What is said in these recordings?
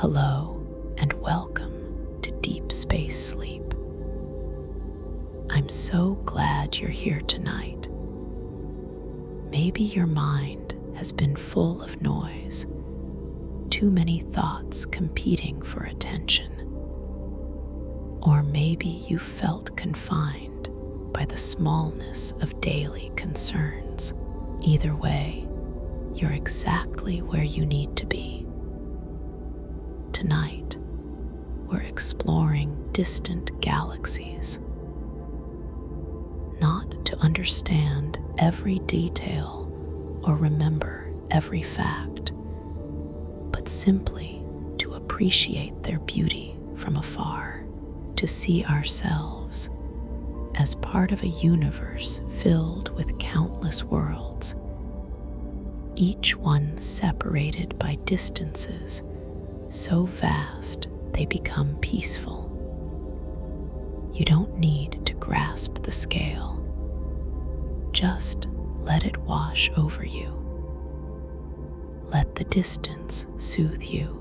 Hello and welcome to Deep Space Sleep. I'm so glad you're here tonight. Maybe your mind has been full of noise, too many thoughts competing for attention. Or maybe you felt confined by the smallness of daily concerns. Either way, you're exactly where you need to be. Tonight, we're exploring distant galaxies. Not to understand every detail or remember every fact, but simply to appreciate their beauty from afar, to see ourselves as part of a universe filled with countless worlds, each one separated by distances so vast they become peaceful. You don't need to grasp the scale. Just let it wash over you. Let the distance soothe you.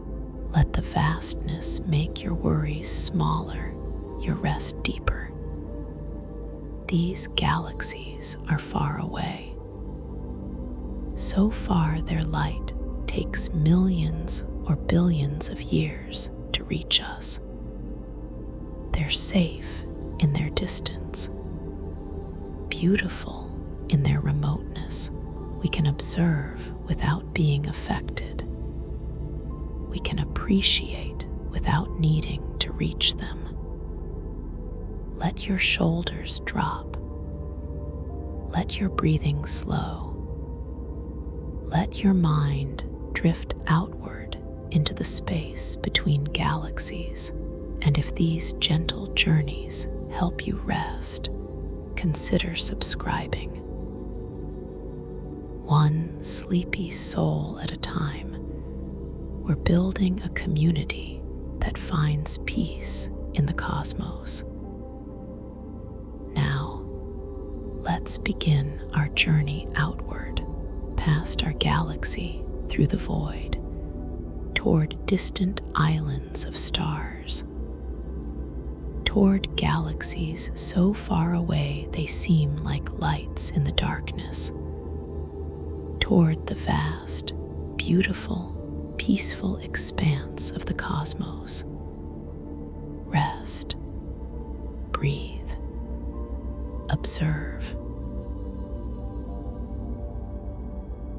Let the vastness make your worries smaller, your rest deeper. These galaxies are far away. So far their light takes millions or billions of years to reach us. They're safe in their distance, beautiful in their remoteness. We can observe without being affected. We can appreciate without needing to reach them. Let your shoulders drop. Let your breathing slow. Let your mind drift outward into the space between galaxies. And if these gentle journeys help you rest, consider subscribing. One sleepy soul at a time, we're building a community that finds peace in the cosmos. Now, let's begin our journey outward, past our galaxy, through the void, toward distant islands of stars, toward galaxies so far away they seem like lights in the darkness, toward the vast, beautiful, peaceful expanse of the cosmos. Rest, breathe, observe.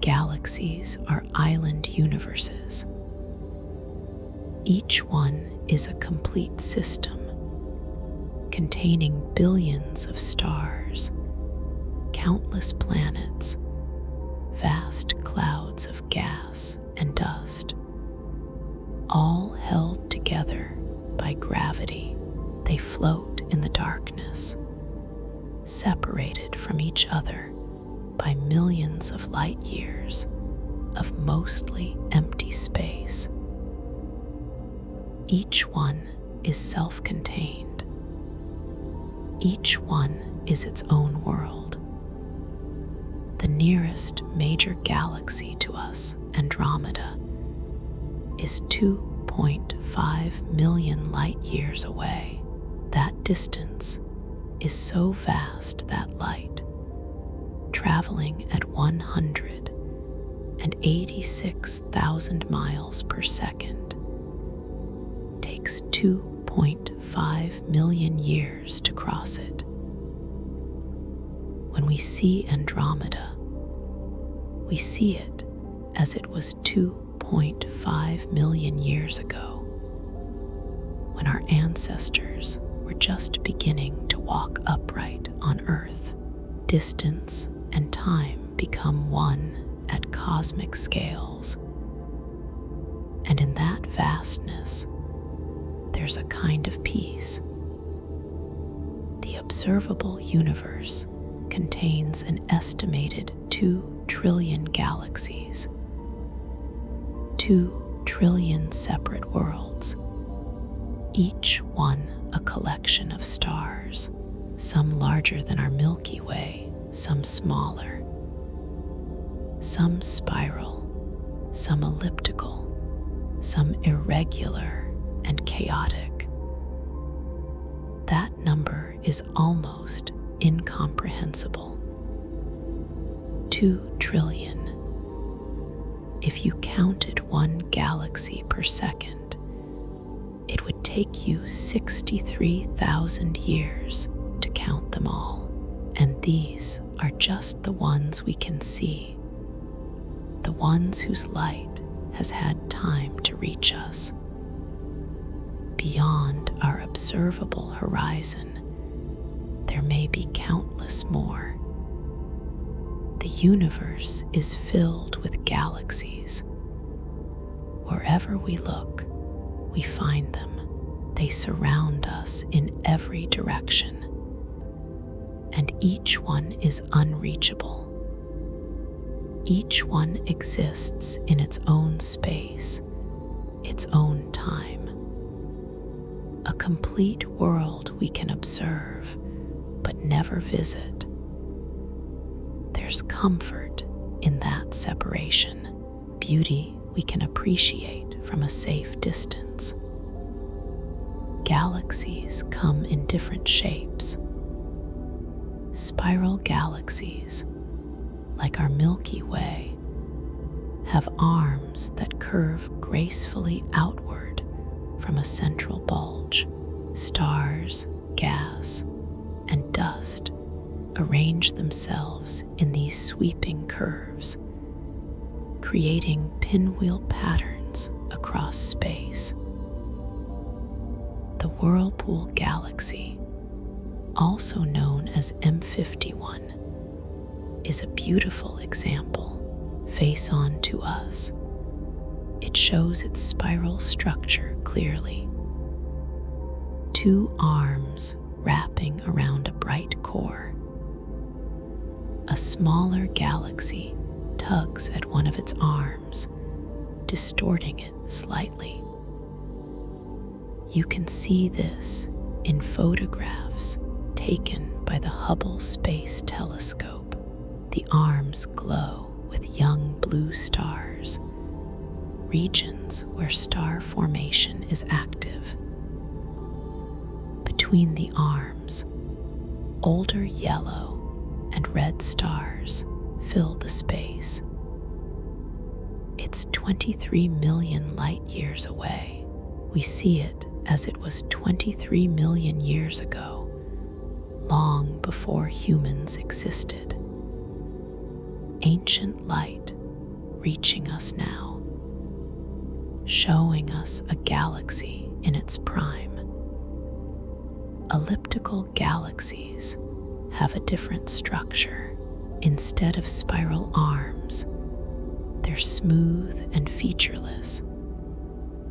Galaxies are island universes. Each one is a complete system, containing billions of stars, countless planets, vast clouds of gas and dust, all held together by gravity. They float in the darkness, separated from each other by millions of light years of mostly empty space. Each one is self-contained. Each one is its own world. The nearest major galaxy to us, Andromeda, is 2.5 million light years away. That distance is so vast that light, traveling at 186,000 miles per second, takes 2.5 million years to cross it. When we see Andromeda, we see it as it was 2.5 million years ago, when our ancestors were just beginning to walk upright on Earth. Distance and time become one at cosmic scales. And in that vastness, there's a kind of peace. The observable universe contains an estimated 2 trillion galaxies, 2 trillion separate worlds, each one a collection of stars, some larger than our Milky Way, some smaller, some spiral, some elliptical, some irregular and chaotic. That number is almost incomprehensible. 2 trillion. If you counted one galaxy per second, it would take you 63,000 years to count them all. And these are just the ones we can see, the ones whose light has had time to reach us. Beyond our observable horizon, there may be countless more. The universe is filled with galaxies. Wherever we look, we find them. They surround us in every direction, and each one is unreachable. Each one exists in its own space, its own time. A complete world we can observe, but never visit. There's comfort in that separation, beauty we can appreciate from a safe distance. Galaxies come in different shapes. Spiral galaxies, like our Milky Way, have arms that curve gracefully outward from a central bulge. Stars, gas, and dust arrange themselves in these sweeping curves, creating pinwheel patterns across space. The Whirlpool Galaxy, also known as M51, is a beautiful example, face on to us. It shows its spiral structure clearly. 2 arms wrapping around a bright core. A smaller galaxy tugs at one of its arms, distorting it slightly. You can see this in photographs taken by the Hubble Space Telescope. The arms glow with young blue stars, regions where star formation is active. Between the arms, older yellow and red stars fill the space. It's 23 million light years away. We see it as it was 23 million years ago, long before humans existed. Ancient light reaching us now, showing us a galaxy in its prime. Elliptical galaxies have a different structure. Instead of spiral arms, they're smooth and featureless,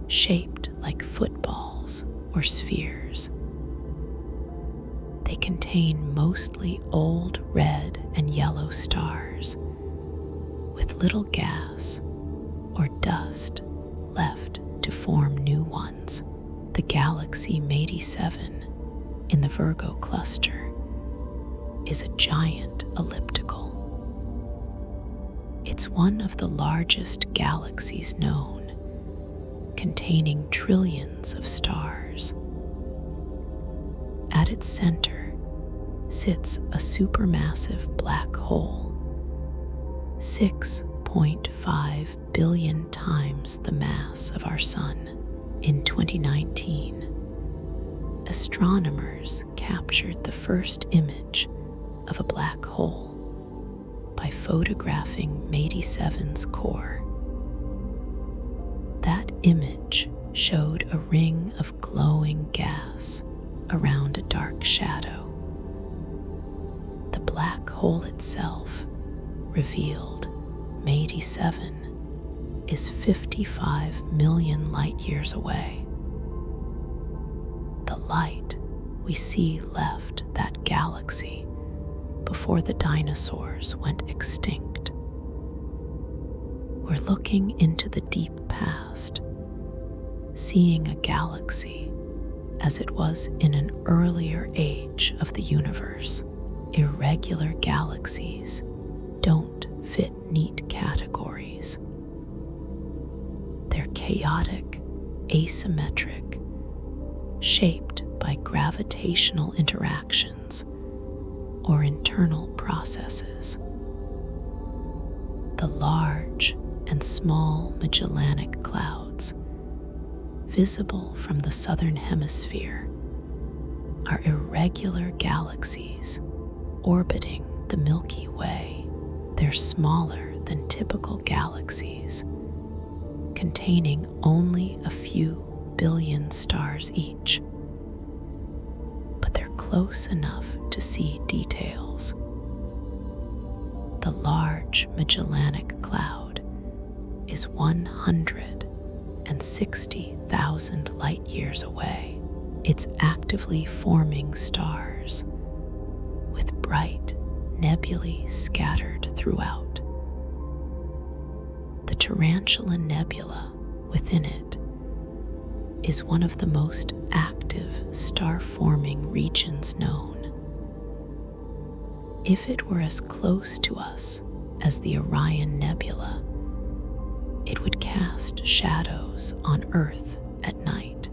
shaped like footballs or spheres. They contain mostly old red and yellow stars, with little gas or dust left to form new ones. The galaxy M87 in the Virgo cluster is a giant elliptical. It's one of the largest galaxies known, containing trillions of stars. At its center sits a supermassive black hole, 6.5 billion times the mass of our Sun. In 2019, astronomers captured the first image of a black hole by photographing M87's core. That image showed a ring of glowing gas around a dark shadow. The black hole itself revealed M87 is 55 million light years away. The light we see left that galaxy before the dinosaurs went extinct. We're looking into the deep past, seeing a galaxy as it was in an earlier age of the universe. Irregular galaxies don't fit neat categories. They're chaotic, asymmetric, shaped by gravitational interactions or internal processes. The large and small Magellanic Clouds, visible from the southern hemisphere, are irregular galaxies orbiting the Milky Way. They're smaller than typical galaxies, containing only a few billion stars each, but they're close enough to see details. The large Magellanic Cloud is 160,000 light years away. It's actively forming stars, with bright nebulae scattered throughout. The Tarantula Nebula within it is one of the most active star-forming regions known. If it were as close to us as the Orion Nebula, it would cast shadows on Earth at night.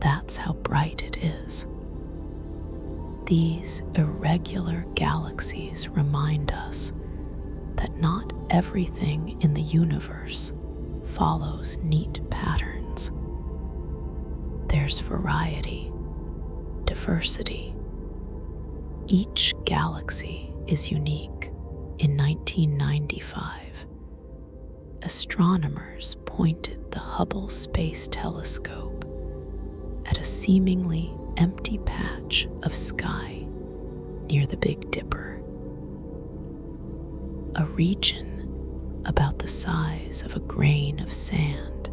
That's how bright it is. These irregular galaxies remind us that not everything in the universe follows neat patterns. There's variety, diversity. Each galaxy is unique. In 1995, astronomers pointed the Hubble Space Telescope at a seemingly empty patch of sky near the Big Dipper, a region about the size of a grain of sand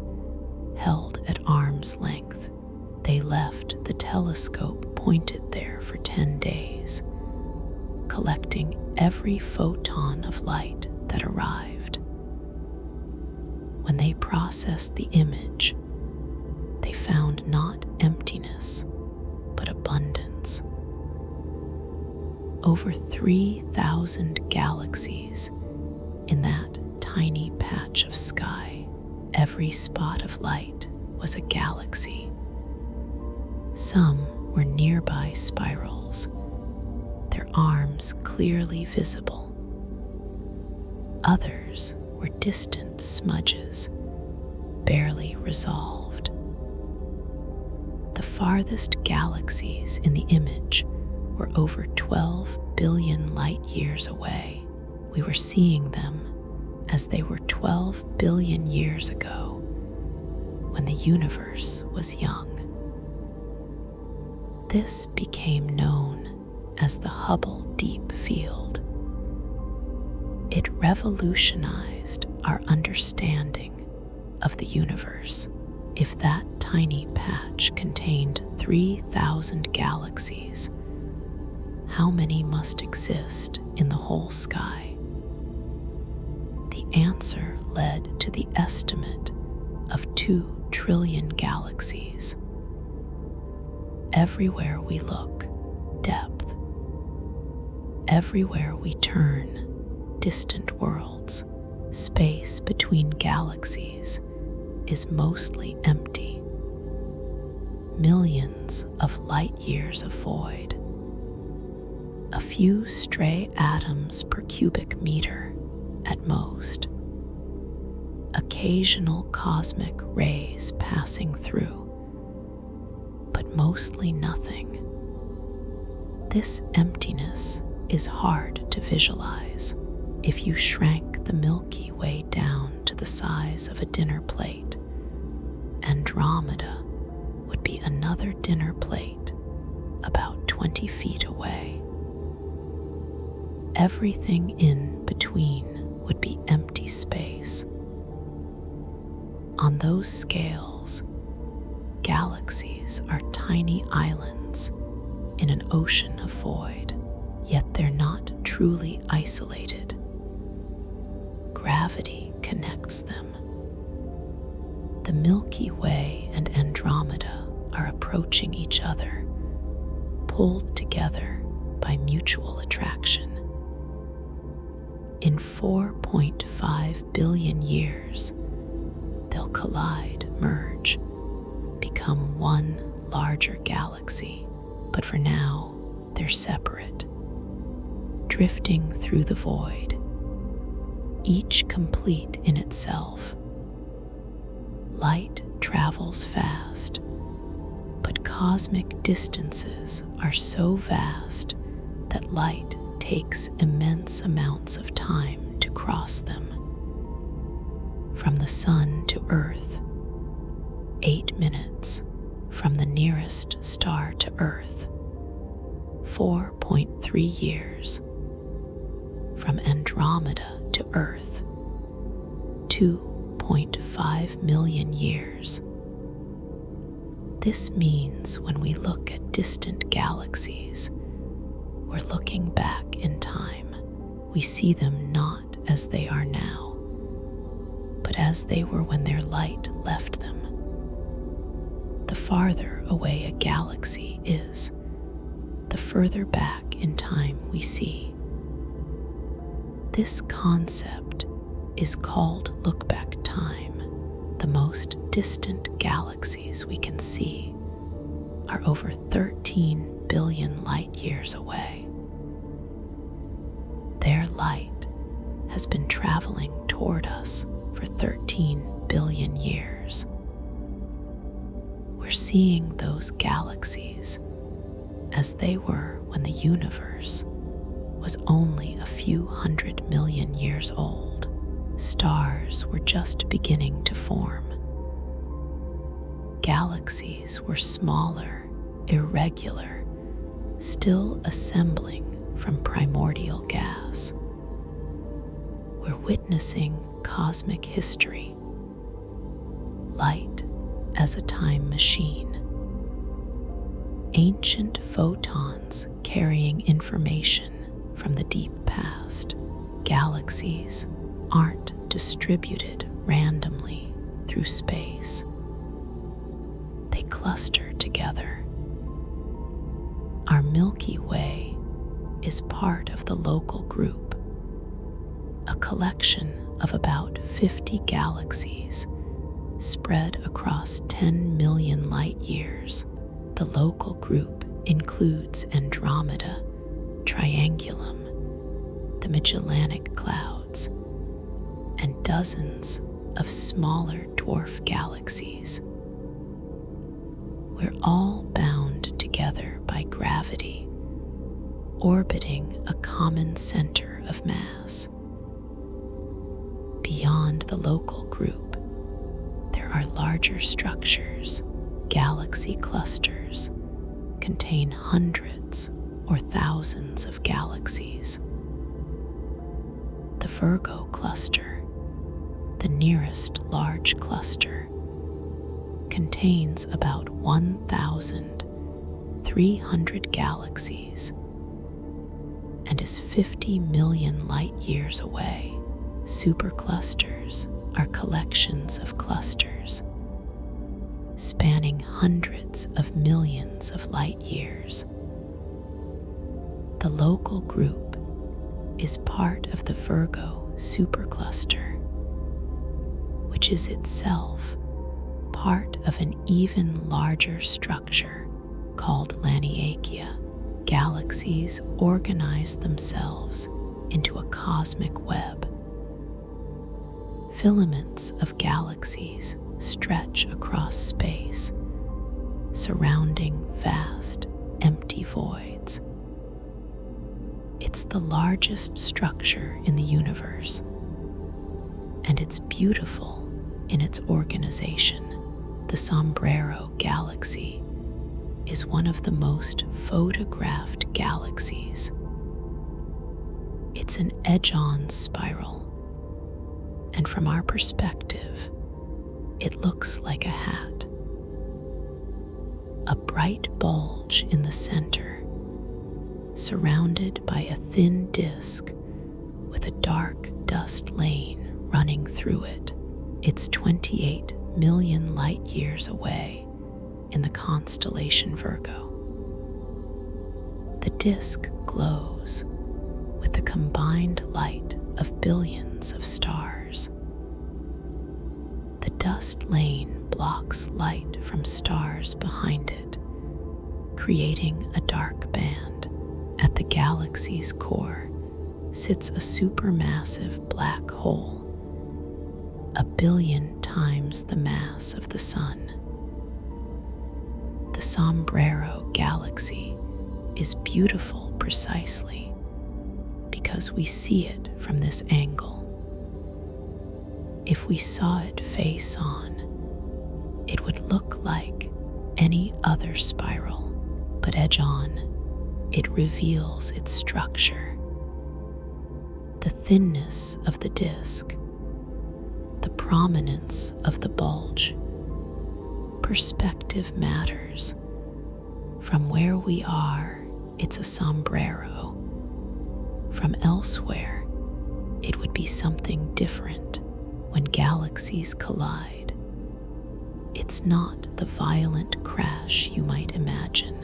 held at arm's length. They left the telescope pointed there for 10 days, collecting every photon of light that arrived. When they processed the image, they found not emptiness, but abundance. Over 3,000 galaxies in that tiny patch of sky. Every spot of light was a galaxy. Some were nearby spirals, their arms clearly visible. Others were distant smudges, barely resolved. The farthest galaxies in the image were over 12 billion light years away. We were seeing them as they were 12 billion years ago, when the universe was young. This became known as the Hubble Deep Field. It revolutionized our understanding of the universe. If that tiny patch contained 3,000 galaxies, how many must exist in the whole sky? The answer led to the estimate of 2 trillion galaxies. Everywhere we look, depth. Everywhere we turn, distant worlds. Space between galaxies is mostly empty. Millions of light years of void. A few stray atoms per cubic meter at most. Occasional cosmic rays passing through, but mostly nothing. This emptiness is hard to visualize. If you shrank the Milky Way down to the size of a dinner plate, Andromeda would be another dinner plate about 20 feet away. Everything in between would be empty space. On those scales, galaxies are tiny islands in an ocean of void, yet they're not truly isolated. Gravity connects them. The Milky Way and Andromeda are approaching each other, pulled together by mutual attraction. In 4.5 billion years, they'll collide merge, become one larger galaxy, but for now, they're separate, drifting through the void, each complete in itself. Light travels fast, but cosmic distances are so vast that light takes immense amounts of time to cross them. From the Sun to Earth, 8 minutes. From the nearest star to Earth, 4.3 years. From Andromeda to Earth, 2.5 million years. This means when we look at distant galaxies, we're looking back in time. We see them not as they are now, but as they were when their light left them. The farther away a galaxy is, the further back in time we see. This concept is called look-back time. The most distant galaxies we can see are over 13 billion light years away. Their light has been traveling toward us for 13 billion years. We're seeing those galaxies as they were when the universe was only a few 100 million years old. Stars were just beginning to form. Galaxies were smaller, irregular, still assembling from primordial gas. We're witnessing cosmic history. Light as a time machine. Ancient photons carrying information from the deep past. Galaxies aren't distributed randomly through space. They cluster together. Our Milky Way is part of the local group, a collection of about 50 galaxies spread across 10 million light years. The local group includes Andromeda, Triangulum, the Magellanic Clouds, and dozens of smaller dwarf galaxies. We're all bound together by gravity, orbiting a common center of mass. Beyond the local group, there are larger structures. Galaxy clusters contain hundreds or thousands of galaxies. The Virgo cluster, the nearest large cluster, contains about 1,300 galaxies and is 50 million light years away. Superclusters are collections of clusters spanning hundreds of millions of light years. The local group is part of the Virgo supercluster, which is itself part of an even larger structure called Laniakea. Galaxies organize themselves into a cosmic web. Filaments of galaxies stretch across space, surrounding vast, empty voids. It's the largest structure in the universe, and it's beautiful in its organization. The Sombrero Galaxy is one of the most photographed galaxies. It's an edge-on spiral, and from our perspective, it looks like a hat. A bright bulge in the center, surrounded by a thin disk with a dark dust lane running through it. It's 28 million light years away in the constellation Virgo. The disk glows with the combined light of billions of stars. The dust lane blocks light from stars behind it, creating a dark band. At the galaxy's core sits a supermassive black hole, 1,000,000,000 times the mass of the Sun. The Sombrero Galaxy is beautiful precisely because we see it from this angle. If we saw it face on, it would look like any other spiral, but edge on, it reveals its structure. The thinness of the disk, the prominence of the bulge. Perspective matters. From where we are, it's a sombrero. From elsewhere, it would be something different. When galaxies collide, it's not the violent crash you might imagine.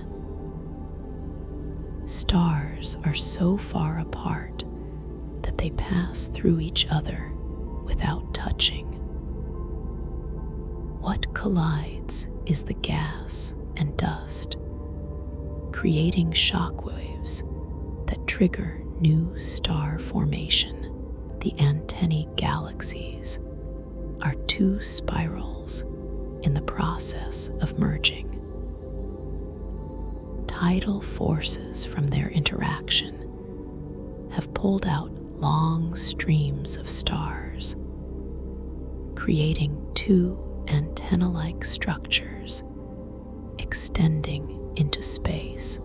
Stars are so far apart that they pass through each other without touching. What collides is the gas and dust, creating shock waves that trigger new star formation. The antennae galaxies are two spirals in the process of merging. Tidal forces from their interaction have pulled out long streams of stars, creating two antenna-like structures extending into space.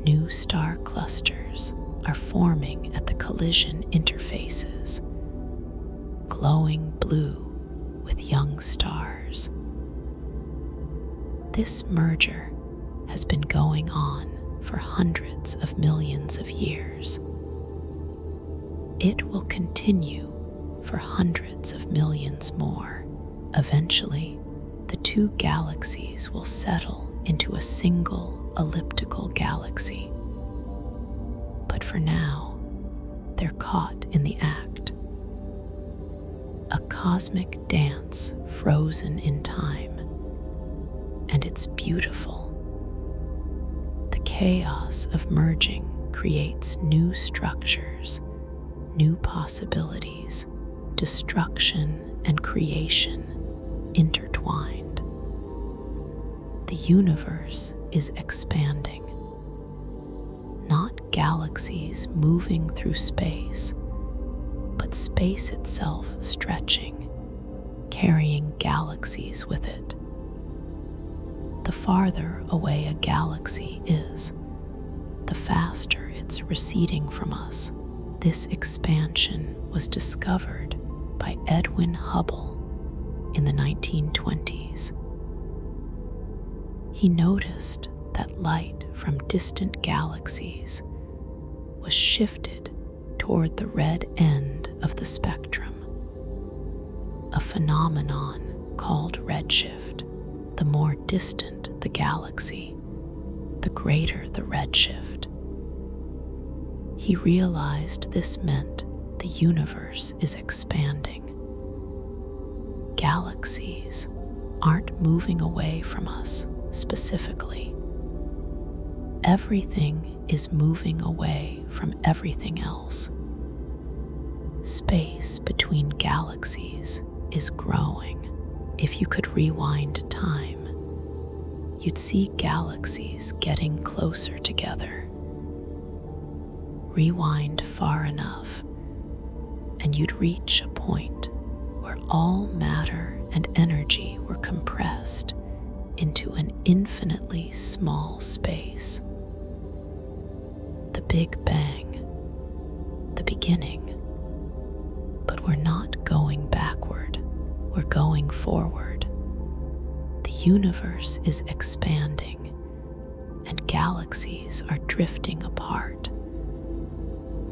New star clusters are forming at the collision interfaces, glowing blue with young stars. This merger has been going on for hundreds of millions of years. It will continue for hundreds of millions more. Eventually, the two galaxies will settle into a single elliptical galaxy. But for now, they're caught in the act. A cosmic dance frozen in time, and it's beautiful. The chaos of merging creates new structures, new possibilities, destruction and creation intertwined. The universe is expanding, not galaxies moving through space, but space itself stretching, carrying galaxies with it. The farther away a galaxy is, the faster it's receding from us. This expansion was discovered by Edwin Hubble in the 1920s. He noticed that light from distant galaxies was shifted toward the red end of the spectrum, a phenomenon called redshift. The more distant the galaxy, the greater the redshift. He realized this meant the universe is expanding. Galaxies aren't moving away from us specifically. Everything is moving away from everything else. Space between galaxies is growing. If you could rewind time, you'd see galaxies getting closer together. Rewind far enough, and you'd reach a point where all matter and energy were compressed into an infinitely small space. The Big Bang, the beginning. But we're not going backward, we're going forward. The universe is expanding, and galaxies are drifting apart.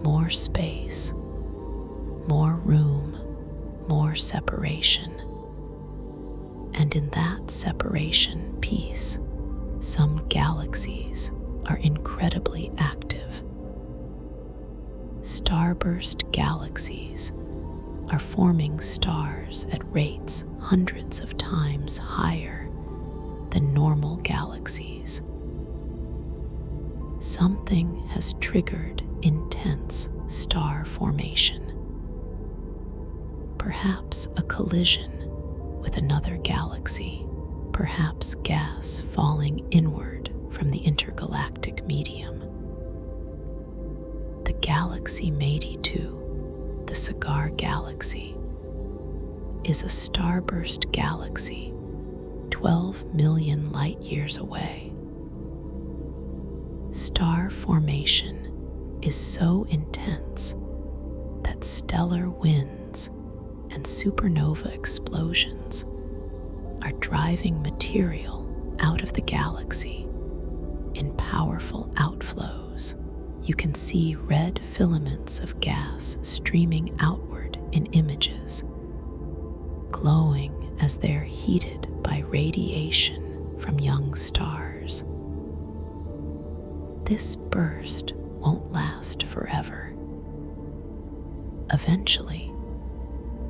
More space, more room, more separation. And in that separation, peace. Some galaxies are incredibly active. Starburst galaxies are forming stars at rates hundreds of times higher than normal galaxies. Something has triggered intense star formation. Perhaps a collision with another galaxy, perhaps gas falling inward from the intergalactic medium. The galaxy Meidi-2, the Cigar Galaxy, is a starburst galaxy 12 million light-years away. Star formation is so intense that stellar winds and supernova explosions are driving material out of the galaxy in powerful outflows. You can see red filaments of gas streaming outward in images, glowing as they're heated by radiation from young stars. This burst won't last forever. Eventually,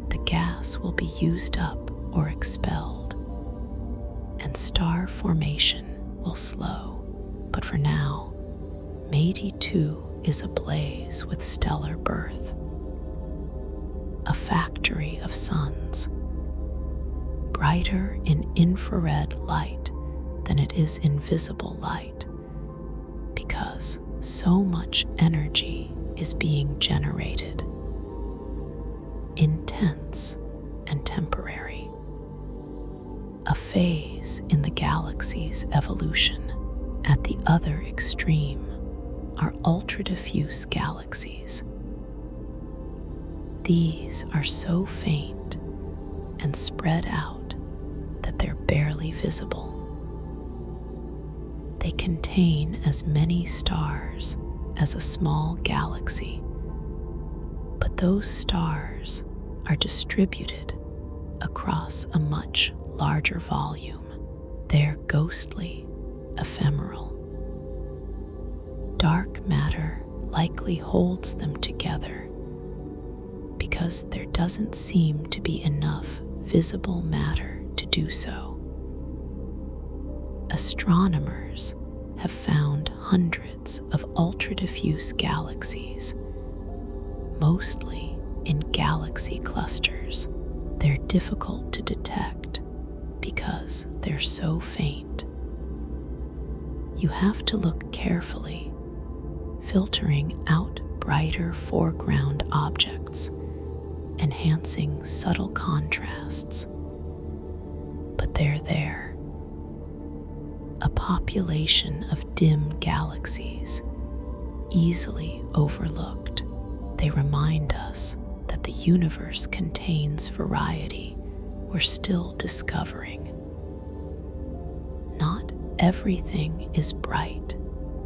the gas will be used up or expelled, and star formation will slow. But for now, Meidi-2 is ablaze with stellar birth, a factory of suns, brighter in infrared light than it is in visible light, because so much energy is being generated, intense and temporary, a phase in the galaxy's evolution. At the other extreme are ultra-diffuse galaxies. These are so faint and spread out that they're barely visible. They contain as many stars as a small galaxy, but those stars are distributed across a much larger volume. They're ghostly, ephemeral. Dark matter likely holds them together because there doesn't seem to be enough visible matter to do so. Astronomers have found hundreds of ultra-diffuse galaxies, mostly in galaxy clusters. They're difficult to detect because they're so faint. You have to look carefully, filtering out brighter foreground objects, enhancing subtle contrasts. But they're there. A population of dim galaxies, easily overlooked. They remind us that the universe contains variety we're still discovering. Not everything is bright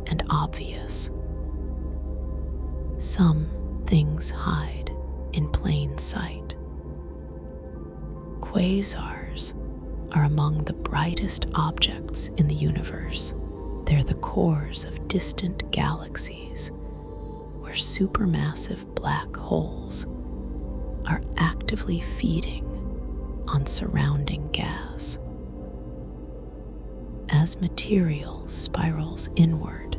and obvious. Some things hide in plain sight. Quasars are among the brightest objects in the universe. They're the cores of distant galaxies where supermassive black holes are actively feeding on surrounding gas. As material spirals inward,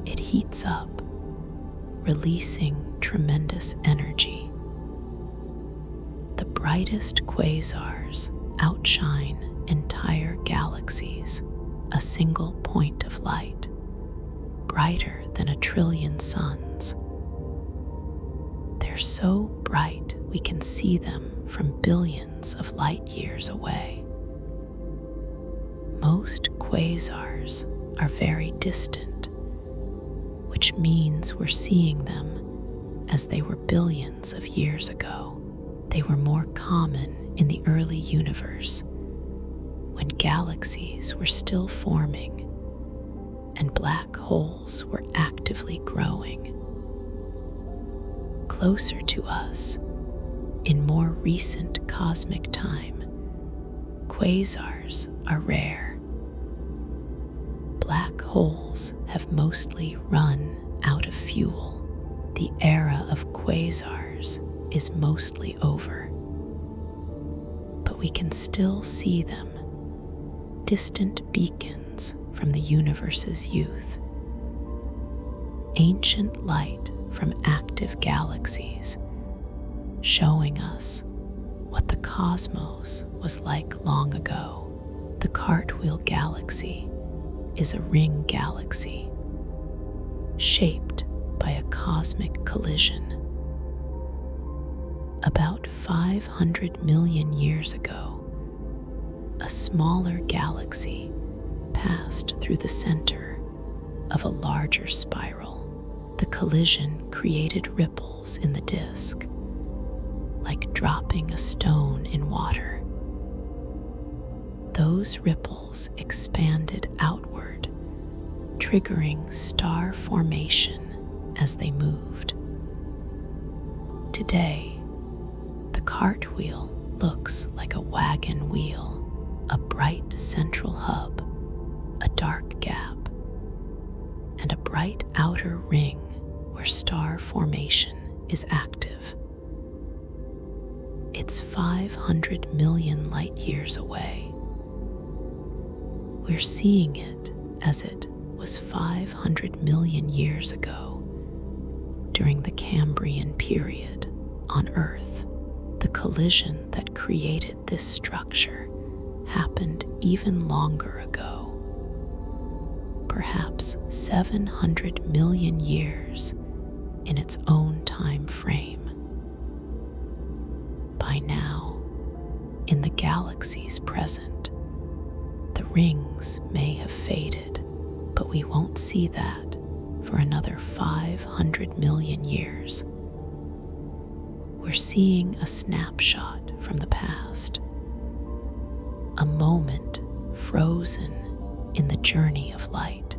it heats up, releasing tremendous energy. The brightest quasars outshine entire galaxies, a single point of light, brighter than 1 trillion suns. They're so bright we can see them from billions of light years away. Most quasars are very distant, which means we're seeing them as they were billions of years ago. They were more common in the early universe, when galaxies were still forming and black holes were actively growing. Closer to us, in more recent cosmic time, quasars are rare. Black holes have mostly run out of fuel. The era of quasars is mostly over, but we can still see them, distant beacons from the universe's youth, ancient light from active galaxies, showing us what the cosmos was like long ago. The Cartwheel Galaxy is a ring galaxy shaped by a cosmic collision. About 500 million years ago, a smaller galaxy passed through the center of a larger spiral. The collision created ripples in the disk, like dropping a stone in water. Those ripples expanded outward, triggering star formation as they moved. Today, the cartwheel looks like a wagon wheel, a bright central hub, a dark gap, and a bright outer ring where star formation is active. It's 500 million light years away. We're seeing it as it was 500 million years ago, during the Cambrian period on Earth. The collision that created this structure happened even longer ago, perhaps 700 million years in its own time frame. By now, in the galaxies present, the rings may have faded, but we won't see that for another 500 million years. We're seeing a snapshot from the past, a moment frozen in the journey of light.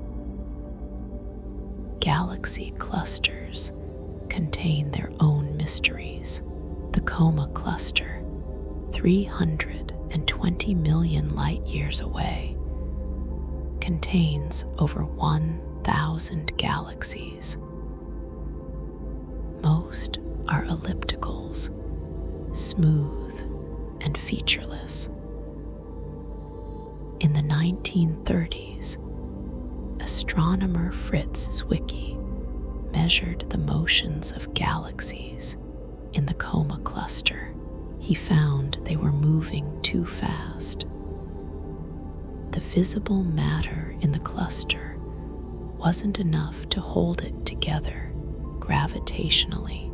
Galaxy clusters contain their own mysteries. The Coma cluster, 320 million light years away, contains over 1,000 galaxies. Most are ellipticals, smooth and featureless. In the 1930s, astronomer Fritz Zwicky measured the motions of galaxies in the Coma cluster. He found they were moving too fast. The visible matter in the cluster wasn't enough to hold it together gravitationally.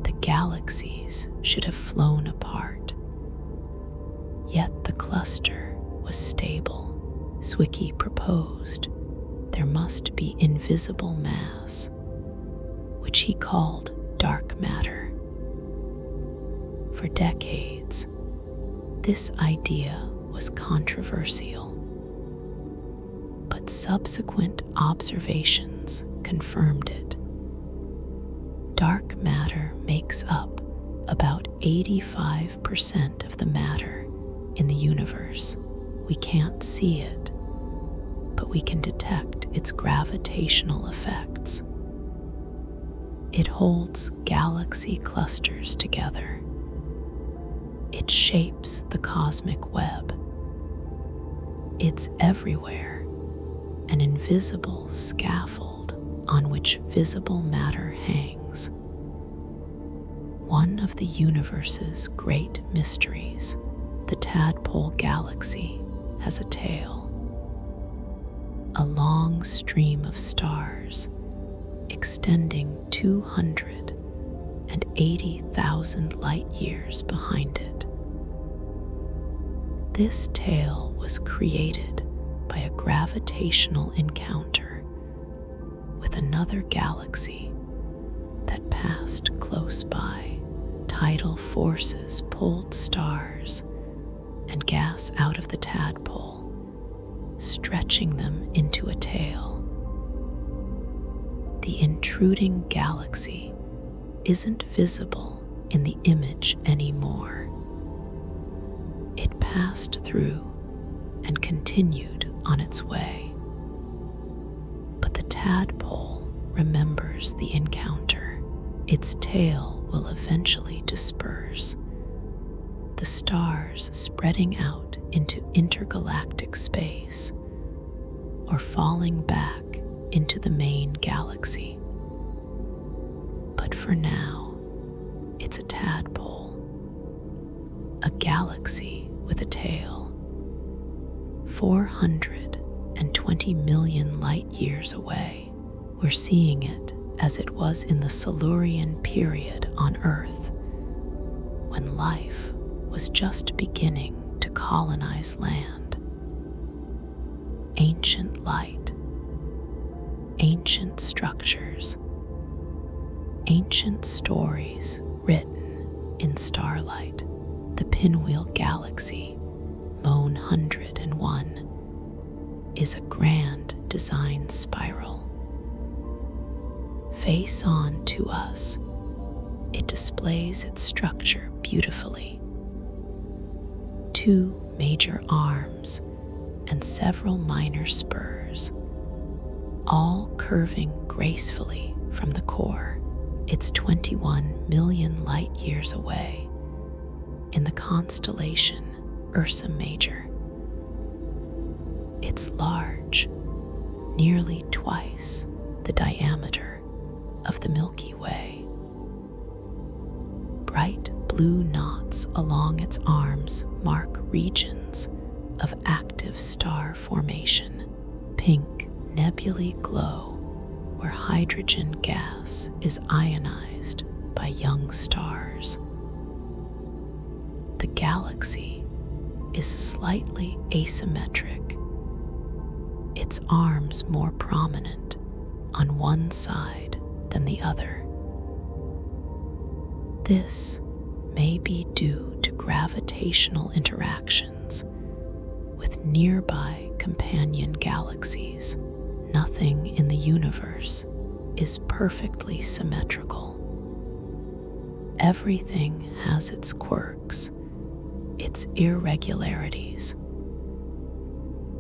The galaxies should have flown apart, yet the cluster was stable. Zwicky proposed there must be invisible mass, which he called dark matter. For decades, this idea was controversial, but subsequent observations confirmed it. Dark matter makes up about 85% of the matter in the universe. We can't see it, but we can detect its gravitational effects. It holds galaxy clusters together. It shapes the cosmic web. It's everywhere, an invisible scaffold on which visible matter hangs. One of the universe's great mysteries, the Tadpole Galaxy, has a tail, a long stream of stars extending 280,000 light years behind it. This tail was created by a gravitational encounter with another galaxy that passed close by. Tidal forces pulled stars and gas out of the tadpole, stretching them into a tail. The intruding galaxy isn't visible in the image anymore. It passed through and continued on its way. But the tadpole remembers the encounter. Its tail will eventually disperse, the stars spreading out into intergalactic space or falling back into the main galaxy. But for now, it's a tadpole, a galaxy with a tail, 420 million light years away. We're seeing it as it was in the Silurian period on Earth, when life was just beginning to colonize land. Ancient light, ancient structures, ancient stories written in starlight. The Pinwheel Galaxy, Moan 101, is a grand design spiral. Face on to us, it displays its structure beautifully. 2 major arms and several minor spurs, all curving gracefully from the core. It's 21 million light years away in the constellation Ursa Major. It's large, nearly twice the diameter of the Milky Way. Bright blue knots along its arms mark regions of active star formation. Pink nebulae glow where hydrogen gas is ionized by young stars. The galaxy is slightly asymmetric, its arms more prominent on one side than the other. This may be due to gravitational interactions with nearby companion galaxies. Nothing in the universe is perfectly symmetrical. Everything has its quirks, its irregularities,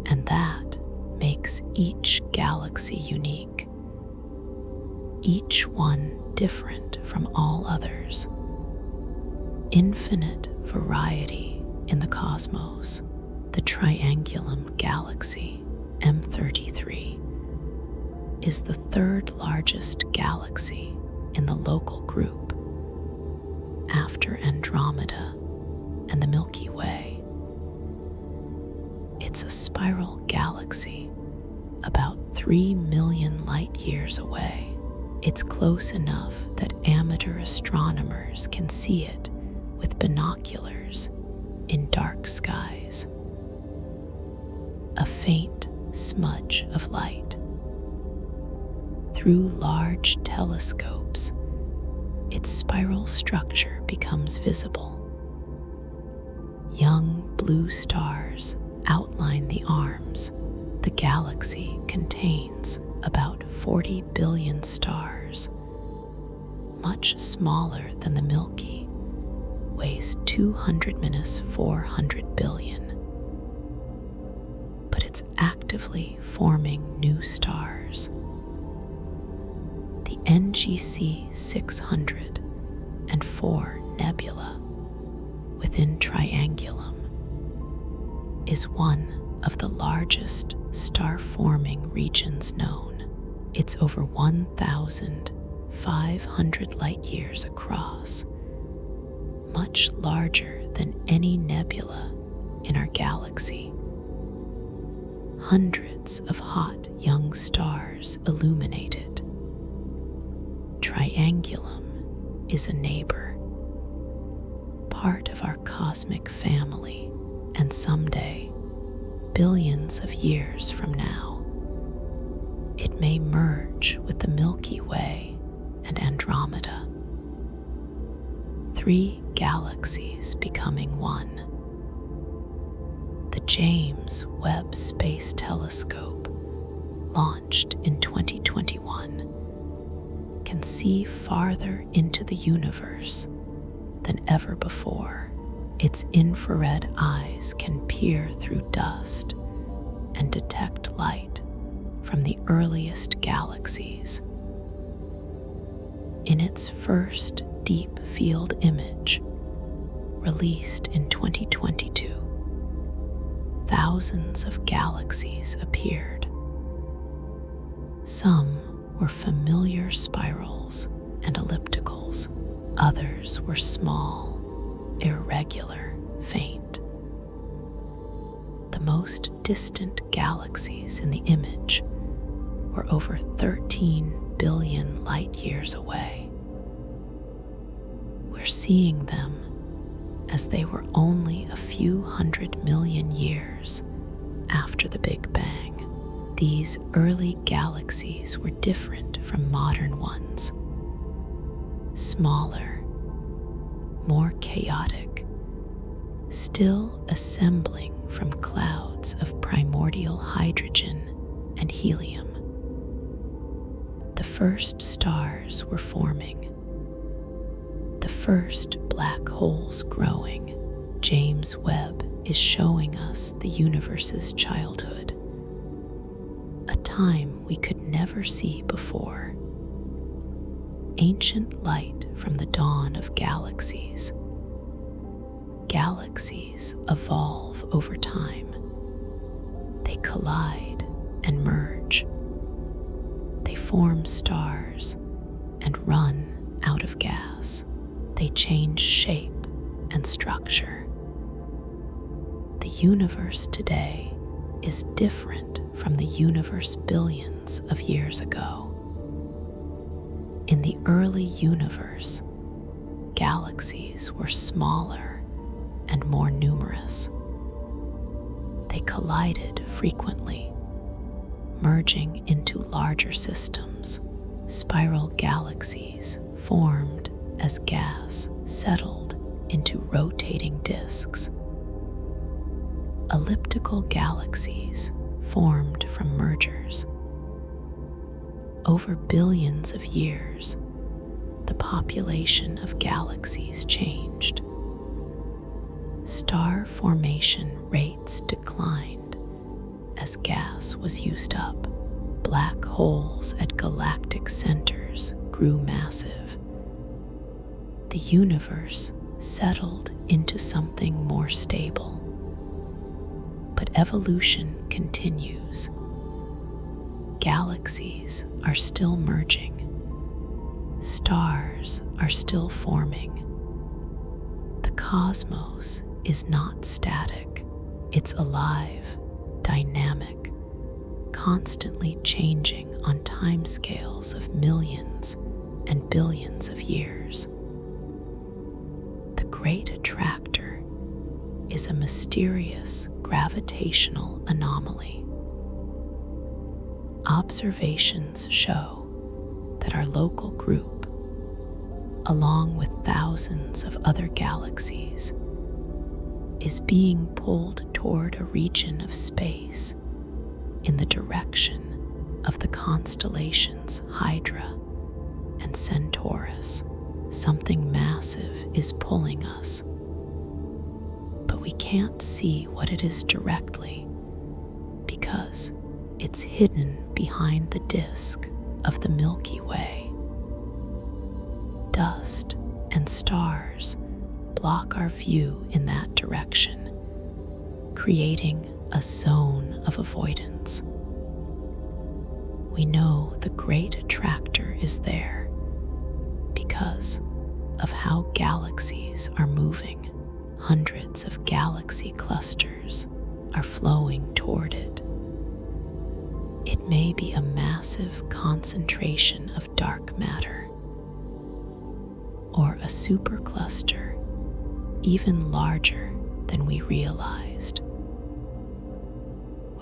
and that makes each galaxy unique, each one different from all others. Infinite variety in the cosmos. The Triangulum Galaxy, M33, is the 3rd largest galaxy in the local group, after Andromeda and the Milky Way. It's a spiral galaxy about 3 million light years away. It's close enough that amateur astronomers can see it with binoculars in dark skies. A faint smudge of light. Through large telescopes, its spiral structure becomes visible. Young blue stars outline the arms. The galaxy contains about 40 billion stars, much smaller than the Milky, weighs 200-400 billion. But it's actively forming new stars. The NGC 604 nebula within Triangulum is one of the largest star-forming regions known. It's over 1,500 light years across, much larger than any nebula in our galaxy. Hundreds of hot young stars illuminate it. Triangulum is a neighbor, part of our cosmic family, and someday, billions of years from now, it may merge with the Milky Way and Andromeda. 3 galaxies becoming one. The James Webb Space Telescope, launched in 2021, can see farther into the universe than ever before. Its infrared eyes can peer through dust and detect light from the earliest galaxies. In its first deep field image released in 2022, thousands of galaxies appeared. Some were familiar spirals and ellipticals. Others were small, irregular, faint. The most distant galaxies in the image were over 13 billion light years away. We're seeing them as they were only a few 100 million years after the Big Bang. These early galaxies were different from modern ones. Smaller, more chaotic, still assembling from clouds of primordial hydrogen and helium. The first stars were forming, the first black holes growing. James Webb is showing us the universe's childhood, a time we could never see before. Ancient light from the dawn of galaxies. Galaxies evolve over time. They collide and merge. They form stars and run out of gas. They change shape and structure. The universe today is different from the universe billions of years ago. In the early universe, galaxies were smaller and more numerous. They collided frequently, merging into larger systems. Spiral galaxies formed as gas settled into rotating disks. Elliptical galaxies formed from mergers. Over billions of years, the population of galaxies changed. Star formation rates declined as gas was used up. Black holes at galactic centers grew massive. The universe settled into something more stable. But evolution continues. Galaxies are still merging. Stars are still forming. The cosmos is not static. It's alive, dynamic, constantly changing on timescales of millions and billions of years. The Great Attractor is a mysterious gravitational anomaly. Observations show that our local group, along with thousands of other galaxies, is being pulled toward a region of space in the direction of the constellations Hydra and Centaurus. Something massive is pulling us, but we can't see what it is directly because it's hidden behind the disk of the Milky Way. Dust and stars block our view in that direction, creating a zone of avoidance. We know the Great Attractor is there because of how galaxies are moving. Hundreds of galaxy clusters are flowing toward it. It may be a massive concentration of dark matter, or a supercluster even larger than we realized.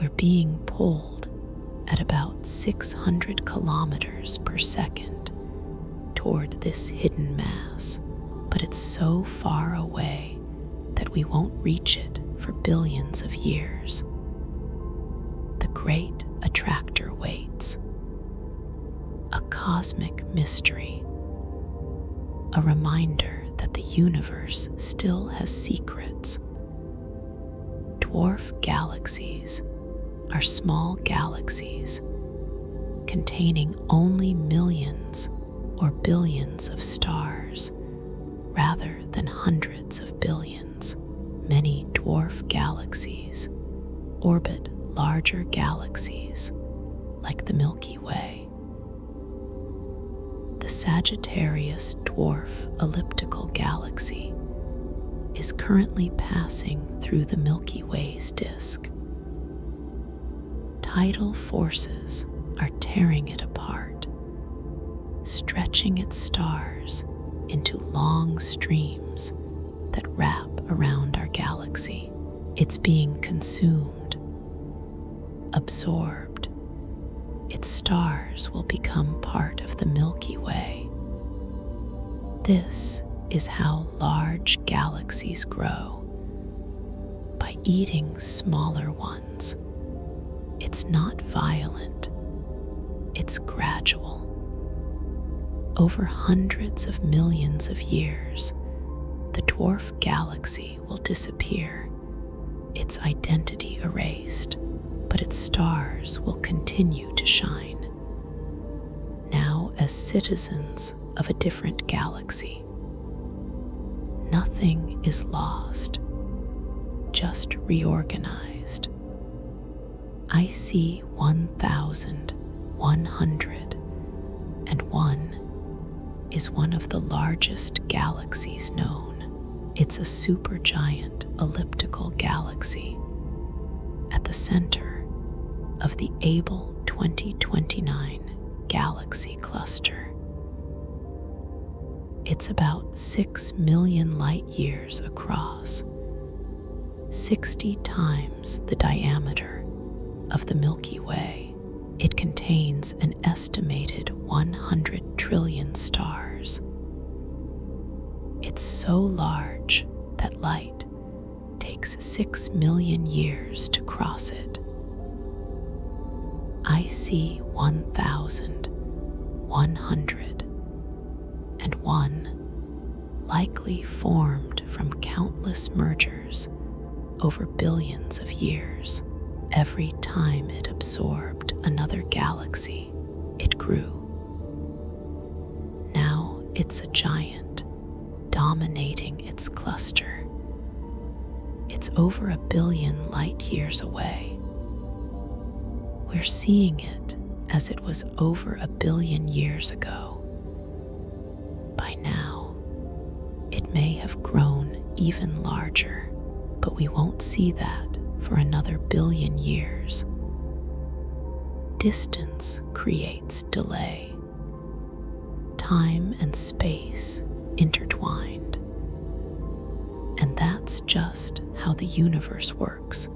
We're being pulled at about 600 kilometers per second toward this hidden mass, but it's so far away that we won't reach it for billions of years. The Great Attractor waits. A cosmic mystery. A reminder that the universe still has secrets. Dwarf galaxies are small galaxies containing only millions or billions of stars rather than hundreds of billions. Many dwarf galaxies orbit larger galaxies like the Milky Way. The Sagittarius dwarf elliptical galaxy is currently passing through the Milky Way's disk. Tidal forces are tearing it apart, stretching its stars into long streams that wrap around our galaxy. It's being consumed, absorbed. Its stars will become part of the Milky Way. This is how large galaxies grow, by eating smaller ones. It's not violent, it's gradual. Over hundreds of millions of years, the dwarf galaxy will disappear, its identity erased, but its stars will continue to shine, now as citizens of a different galaxy. Nothing is lost, just reorganized. I see 1,101 is one of the largest galaxies known. It's a supergiant elliptical galaxy at the center of the Able 2029 galaxy cluster. It's about 6 million light years across, 60 times the diameter of the Milky Way. It contains an estimated 100 trillion stars. It's so large that light takes 6 million years to cross it. I see 1,101, likely formed from countless mergers over billions of years. Every time it absorbed another galaxy, it grew. Now it's a giant, dominating its cluster. It's over 1 billion light years away. We're seeing it as it was over 1 billion years ago. By now, it may have grown even larger, but we won't see that for another 1 billion years. Distance creates delay. Time and space intertwined. And that's just how the universe works.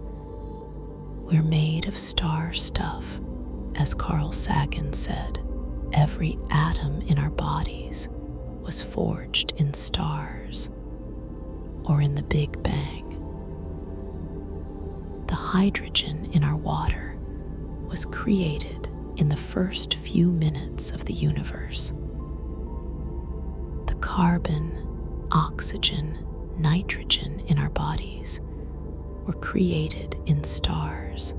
We're made of star stuff, as Carl Sagan said. Every atom in our bodies was forged in stars or in the Big Bang. The hydrogen in our water was created in the first few minutes of the universe. The carbon, oxygen, nitrogen in our bodies were created in stars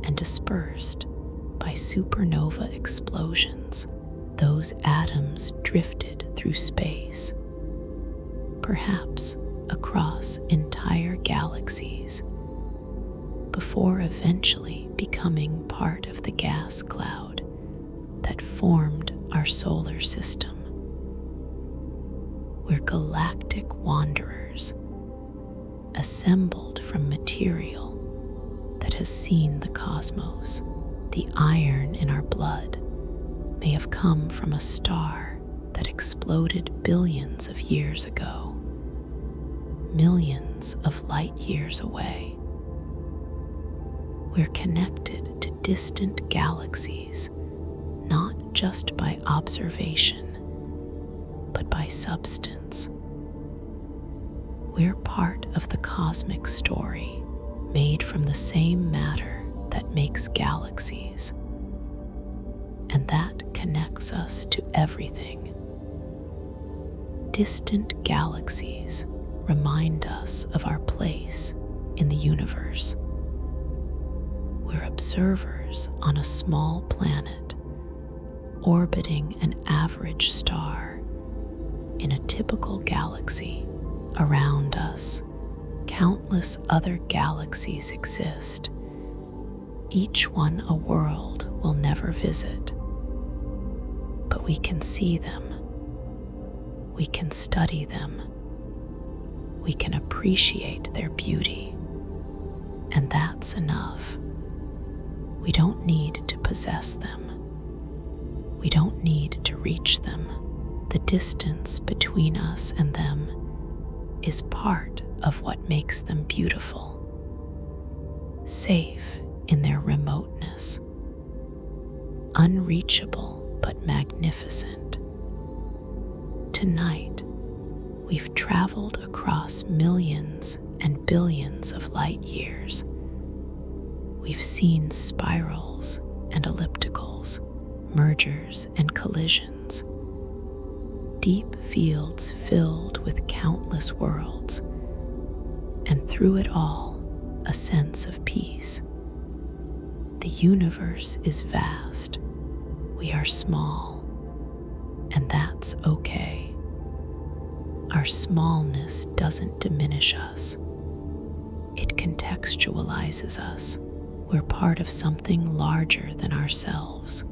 and dispersed by supernova explosions. Those atoms drifted through space, perhaps across entire galaxies, before eventually becoming part of the gas cloud that formed our solar system. We're galactic wanderers, assembled from material that has seen the cosmos. The iron in our blood may have come from a star that exploded billions of years ago, millions of light years away. We're connected to distant galaxies, not just by observation, but by substance. We're part of the cosmic story, made from the same matter that makes galaxies, and that connects us to everything. Distant galaxies remind us of our place in the universe. We're observers on a small planet, orbiting an average star In a typical galaxy, around us, countless other galaxies exist, each one a world we'll never visit. But we can see them, we can study them, we can appreciate their beauty, and that's enough. We don't need to possess them. We don't need to reach them. The distance between us and them is part of what makes them beautiful, safe in their remoteness, unreachable but magnificent. Tonight, we've traveled across millions and billions of light years. We've seen spirals and ellipticals, mergers and collisions, deep fields filled with countless worlds, and through it all, a sense of peace. The universe is vast. We are small, and that's okay. Our smallness doesn't diminish us. It contextualizes us. We're part of something larger than ourselves,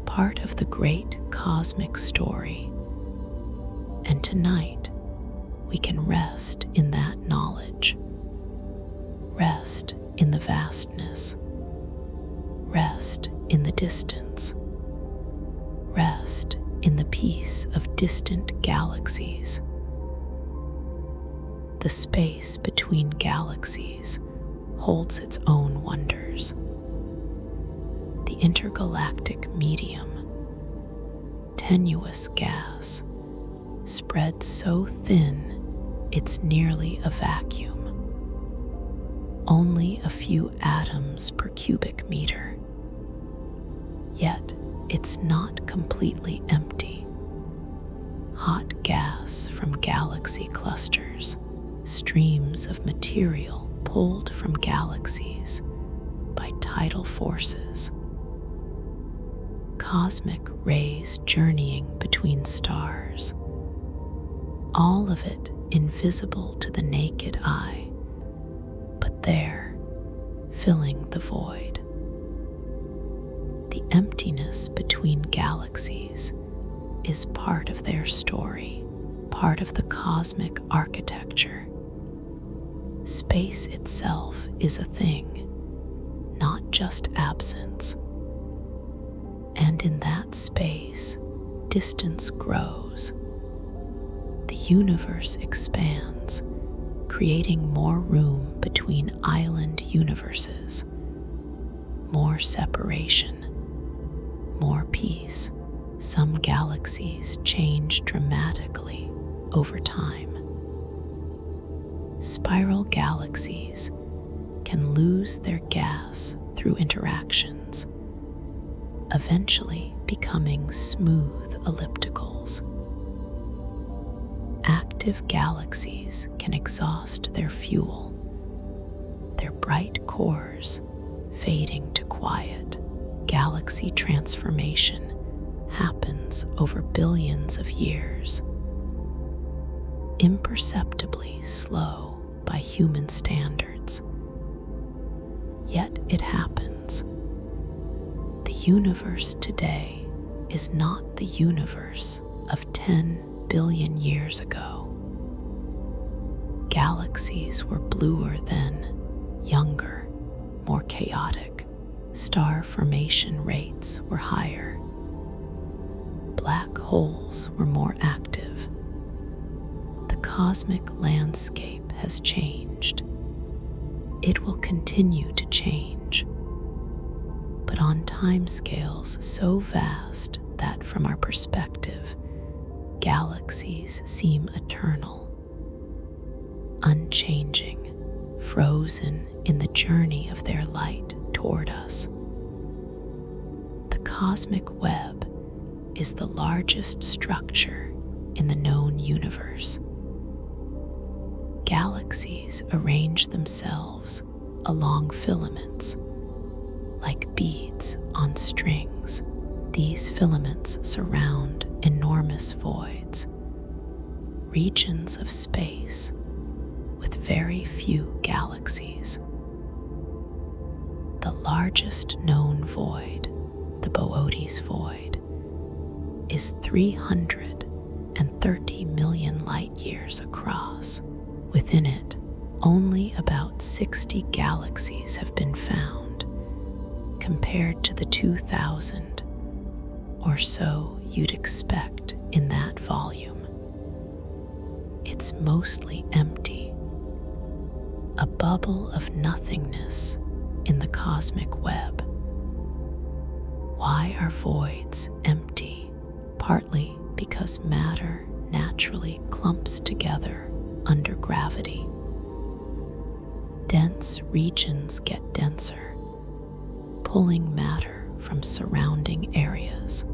part of the great cosmic story. And tonight, we can rest in that knowledge, rest in the vastness, rest in the distance, rest in the peace of distant galaxies. The space between galaxies holds its own wonders. The intergalactic medium, tenuous gas, spread so thin it's nearly a vacuum. Only a few atoms per cubic meter. Yet it's not completely empty. Hot gas from galaxy clusters, streams of material pulled from galaxies by tidal forces, cosmic rays journeying between stars, all of it invisible to the naked eye, but there, filling the void. The emptiness between galaxies is part of their story, part of the cosmic architecture. Space itself is a thing, not just absence. And in that space, distance grows. The universe expands, creating more room between island universes, more separation, more peace. Some galaxies change dramatically over time. Spiral galaxies can lose their gas through interactions, eventually becoming smooth ellipticals. Active galaxies can exhaust their fuel, their bright cores fading to quiet. Galaxy transformation happens over billions of years, imperceptibly slow by human standards. Yet it happens. The universe today is not the universe of 10 billion years ago. Galaxies were bluer then, younger, more chaotic. Star formation rates were higher. Black holes were more active. The cosmic landscape has changed. It will continue to change, but on timescales so vast that from our perspective, galaxies seem eternal, unchanging, frozen in the journey of their light toward us. The cosmic web is the largest structure in the known universe. Galaxies arrange themselves along filaments, like beads on strings. These filaments surround enormous voids, regions of space with very few galaxies. The largest known void, the Boötes void, is 330 million light-years across. Within it, only about 60 galaxies have been found, compared to the 2,000 or so you'd expect in that volume. It's mostly empty, a bubble of nothingness in the cosmic web. Why are voids empty? Partly because matter naturally clumps together under gravity. Dense regions get denser, pulling matter from surrounding areas.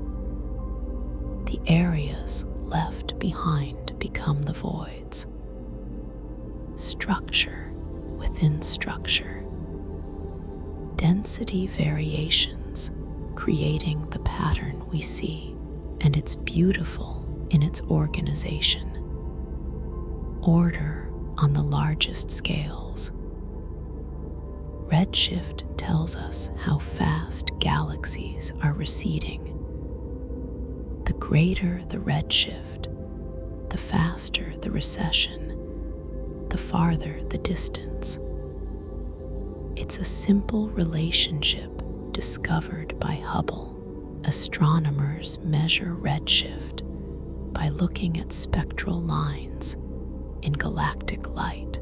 The areas left behind become the voids. Structure within structure. Density variations creating the pattern we see, and it's beautiful in its organization. Order on the largest scales. Redshift tells us how fast galaxies are receding. The greater the redshift, the faster the recession, the farther the distance. It's a simple relationship discovered by Hubble. Astronomers measure redshift by looking at spectral lines in galactic light.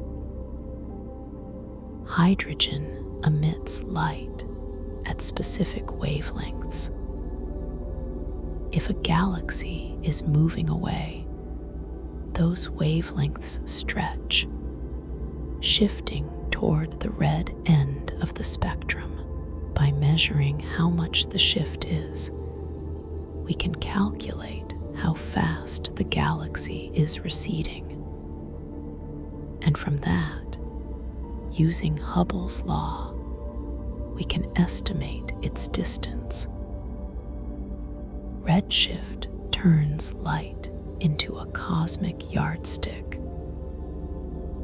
Hydrogen emits light at specific wavelengths. If a galaxy is moving away, those wavelengths stretch, shifting toward the red end of the spectrum. By measuring how much the shift is, we can calculate how fast the galaxy is receding. And from that, using Hubble's law, we can estimate its distance. Redshift turns light into a cosmic yardstick,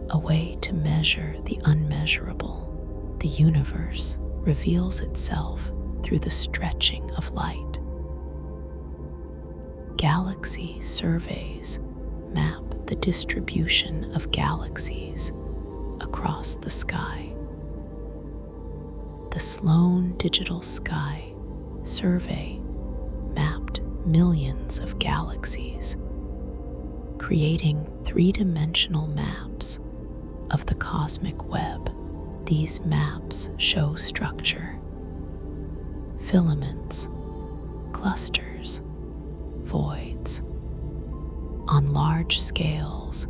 a way to measure the unmeasurable. The universe reveals itself through the stretching of light. Galaxy surveys map the distribution of galaxies across the sky. The Sloan Digital Sky Survey mapped millions of galaxies, creating three-dimensional maps of the cosmic web. These maps show structure, filaments, clusters, voids. On large scales,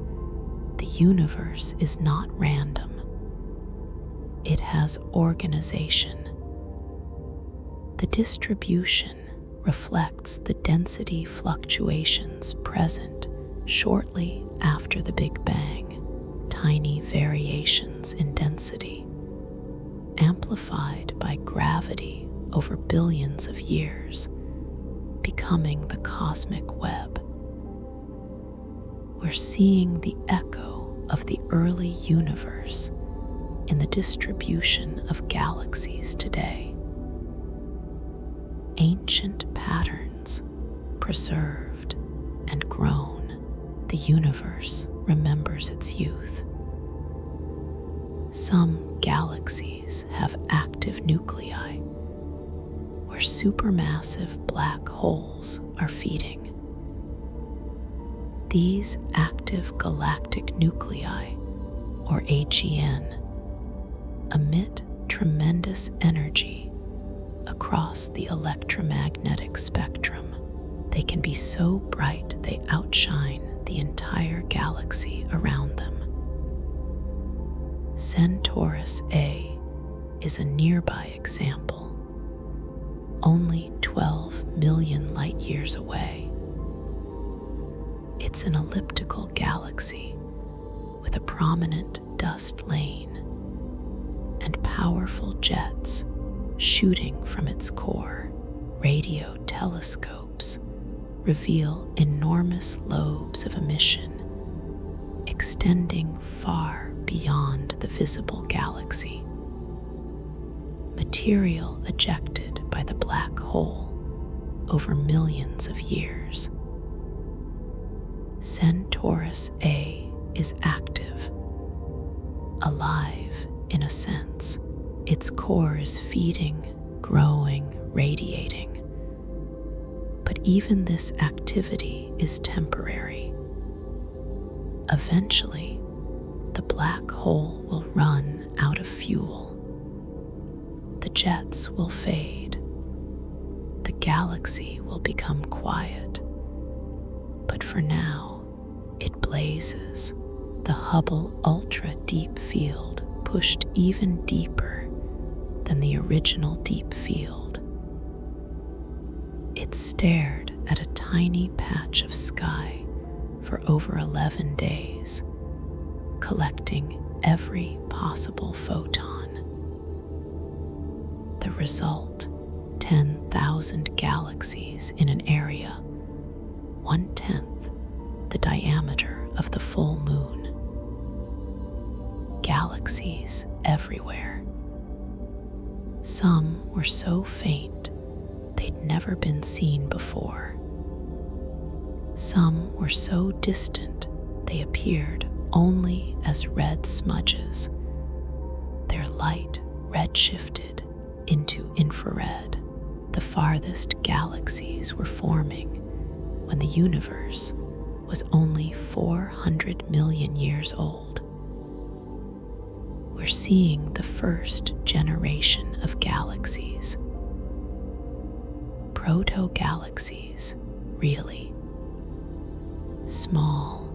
the universe is not random. It has organization. The distribution reflects the density fluctuations present shortly after the Big Bang. Tiny variations in density, amplified by gravity over billions of years, becoming the cosmic web. We're seeing the echo of the early universe in the distribution of galaxies today. Ancient patterns preserved and grown, the universe remembers its youth. Some galaxies have active nuclei, where supermassive black holes are feeding. These active galactic nuclei, or AGN, emit tremendous energy across the electromagnetic spectrum. They can be so bright they outshine the entire galaxy around them. Centaurus A is a nearby example, only 12 million light-years away. It's an elliptical galaxy with a prominent dust lane and powerful jets shooting from its core. Radio telescopes reveal enormous lobes of emission extending far beyond the visible galaxy. Material ejected by the black hole over millions of years. Centaurus A is active, alive in a sense. Its core is feeding, growing, radiating. But even this activity is temporary. Eventually, the black hole will run out of fuel. The jets will fade. The galaxy will become quiet. But for now, it blazes. The Hubble Ultra Deep Field pushed even deeper than the original deep field. It stared at a tiny patch of sky for over 11 days, collecting every possible photon. The result, 10,000 galaxies in an area 1/10 the diameter of the full moon. Galaxies everywhere. Some were so faint they'd never been seen before. Some were so distant they appeared only as red smudges. Their light redshifted into infrared. The farthest galaxies were forming when the universe was only 400 million years old. We're seeing the first generation of galaxies. Proto-galaxies, really. Small,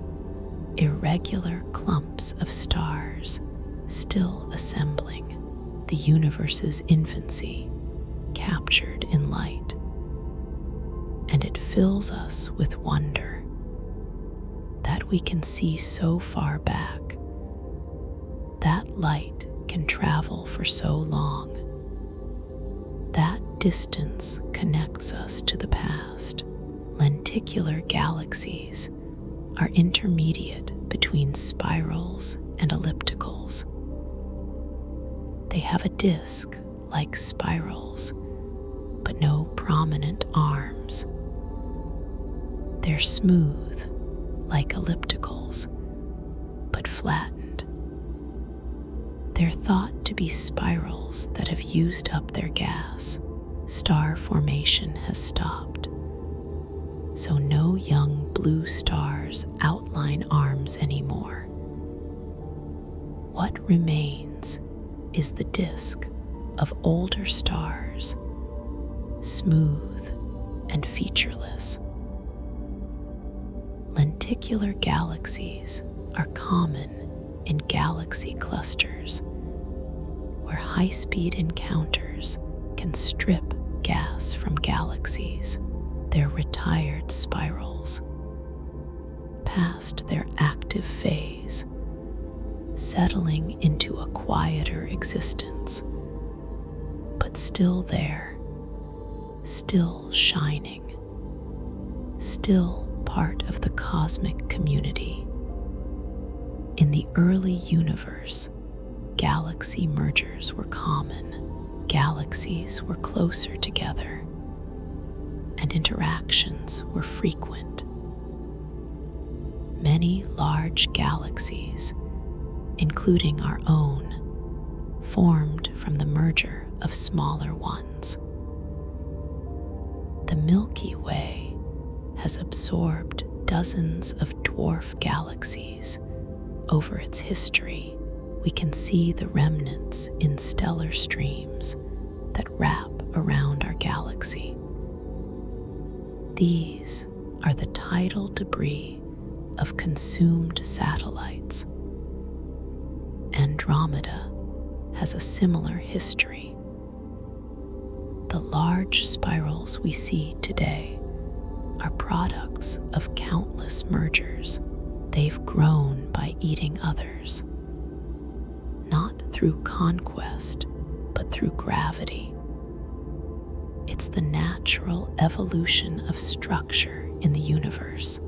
irregular clumps of stars still assembling, the universe's infancy captured in light. And it fills us with wonder that we can see so far back. That light can travel for so long. That distance connects us to the past. Lenticular galaxies are intermediate between spirals and ellipticals. They have a disk like spirals, but no prominent arms. They're smooth like ellipticals, but flattened. They're thought to be spirals that have used up their gas. Star formation has stopped, so no young blue stars outline arms anymore. What remains is the disk of older stars, smooth and featureless. Lenticular galaxies are common in galaxy clusters, where high-speed encounters can strip gas from galaxies, their retired spirals, past their active phase, settling into a quieter existence, but still there, still shining, still part of the cosmic community. In the early universe, galaxy mergers were common. Galaxies were closer together, and interactions were frequent. Many large galaxies, including our own, formed from the merger of smaller ones. The Milky Way has absorbed dozens of dwarf galaxies. Over its history, we can see the remnants in stellar streams that wrap around our galaxy. These are the tidal debris of consumed satellites. Andromeda has a similar history. The large spirals we see today are products of countless mergers. They've grown by eating others, not through conquest, but through gravity. It's the natural evolution of structure in the universe,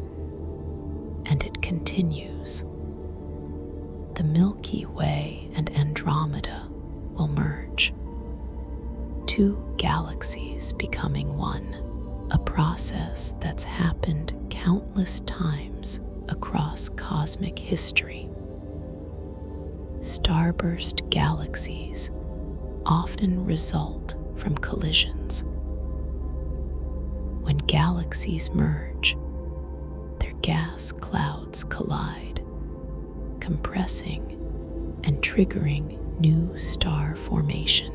and it continues. The Milky Way and Andromeda will merge, two galaxies becoming one, a process that's happened countless times across cosmic history. Starburst galaxies often result from collisions. When galaxies merge, their gas clouds collide, compressing and triggering new star formation.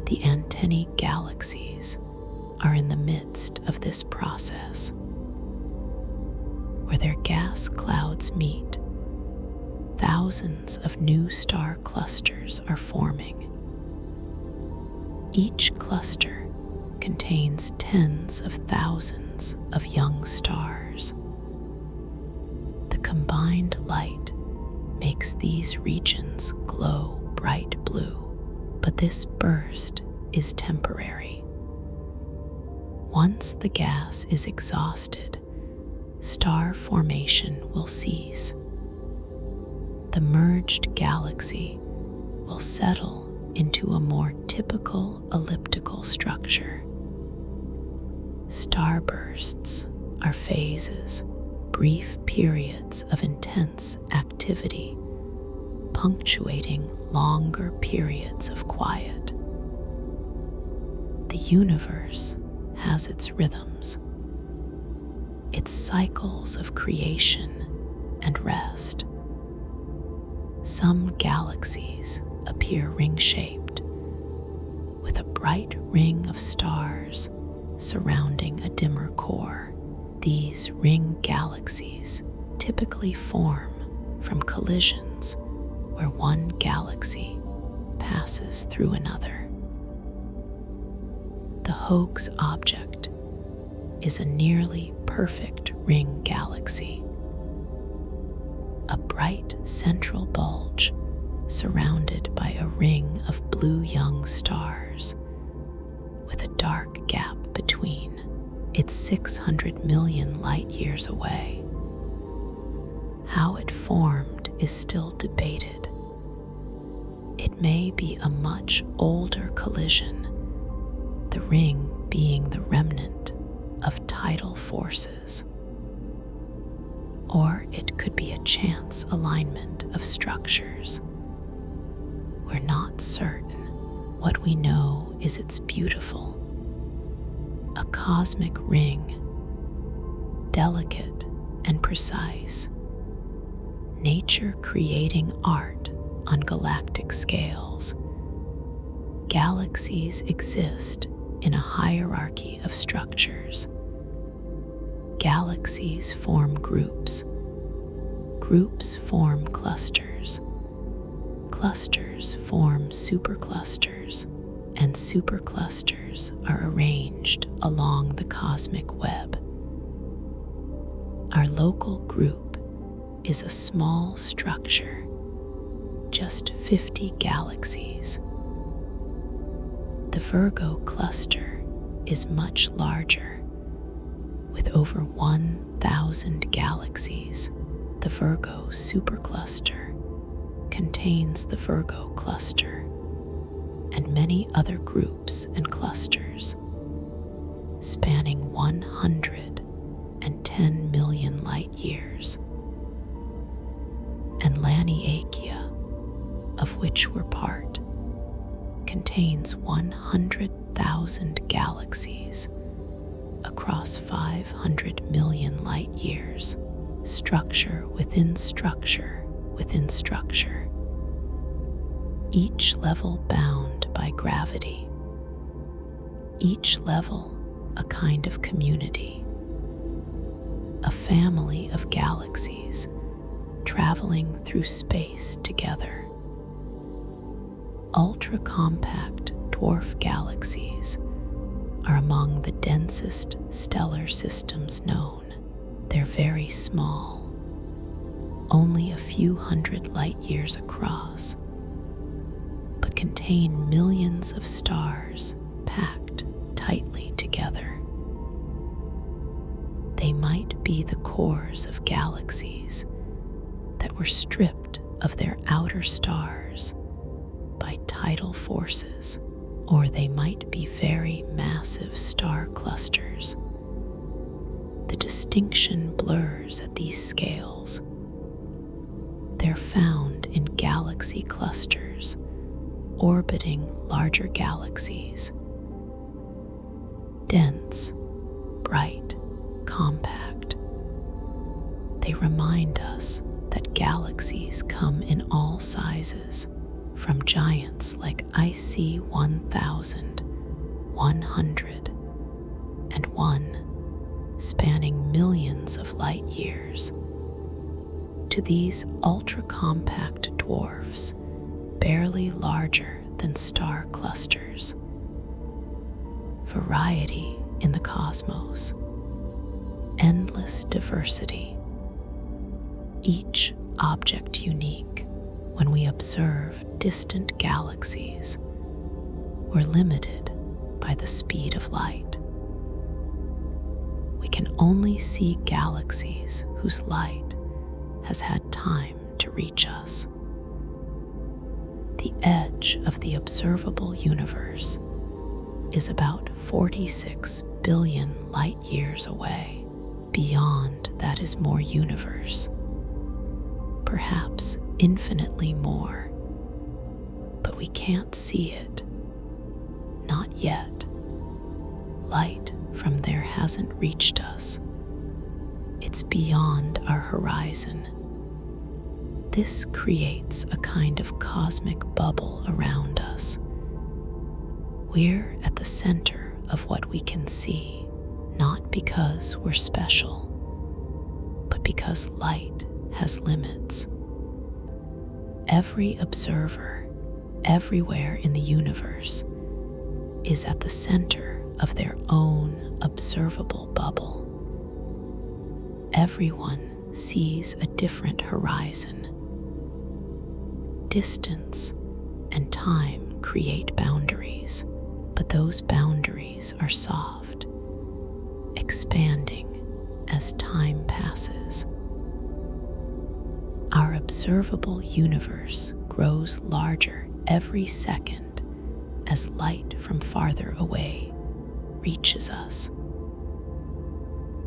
The antennae galaxies are in the midst of this process. Where their gas clouds meet, thousands of new star clusters are forming. Each cluster contains tens of thousands of young stars. The combined light makes these regions glow bright blue, but this burst is temporary. Once the gas is exhausted, star formation will cease. The merged galaxy will settle into a more typical elliptical structure. Starbursts are phases, brief periods of intense activity, punctuating longer periods of quiet. The universe has its rhythms, its cycles of creation and rest. Some galaxies appear ring-shaped, with a bright ring of stars surrounding a dimmer core. These ring galaxies typically form from collisions where one galaxy passes through another. The Hoag's object is a nearly perfect ring galaxy, a bright central bulge surrounded by a ring of blue young stars with a dark gap between. It's 600 million light years away. How it formed is still debated. It may be a much older collision, the ring being the remnant of tidal forces. Or it could be a chance alignment of structures. We're not certain. What we know is it's beautiful. A cosmic ring, delicate and precise. Nature creating art on galactic scales. Galaxies exist in a hierarchy of structures. Galaxies form groups. Groups form clusters. Clusters form superclusters, and superclusters are arranged along the cosmic web. Our local group is a small structure, just 50 galaxies. The Virgo cluster is much larger, with over 1,000 galaxies. The Virgo supercluster contains the Virgo cluster and many other groups and clusters, spanning 110 million light years. And Laniakea, of which we're part, contains 100,000 galaxies across 500 million light years, structure within structure within structure, each level bound by gravity, each level a kind of community, a family of galaxies traveling through space together. Ultra-compact dwarf galaxies are among the densest stellar systems known. They're very small, only a few hundred light years across, but contain millions of stars packed tightly together. They might be the cores of galaxies that were stripped of their outer stars by tidal forces, or they might be very massive star clusters. The distinction blurs at these scales. They're found in galaxy clusters orbiting larger galaxies. Dense, bright, compact. They remind us that galaxies come in all sizes, from giants like IC 1101, spanning millions of light years, to these ultra-compact dwarfs, barely larger than star clusters. Variety in the cosmos, endless diversity, each object unique. When we observe distant galaxies, we're limited by the speed of light. We can only see galaxies whose light has had time to reach us. The edge of the observable universe is about 46 billion light years away. Beyond that is more universe, perhaps infinitely more, but we can't see it. Not yet. Light from there hasn't reached us. It's beyond our horizon. This creates a kind of cosmic bubble around us. We're at the center of what we can see, not because we're special, but because light has limits. Every observer, everywhere in the universe, is at the center of their own observable bubble. Everyone sees a different horizon. Distance and time create boundaries, but those boundaries are soft, expanding as time passes. Our observable universe grows larger every second as light from farther away reaches us.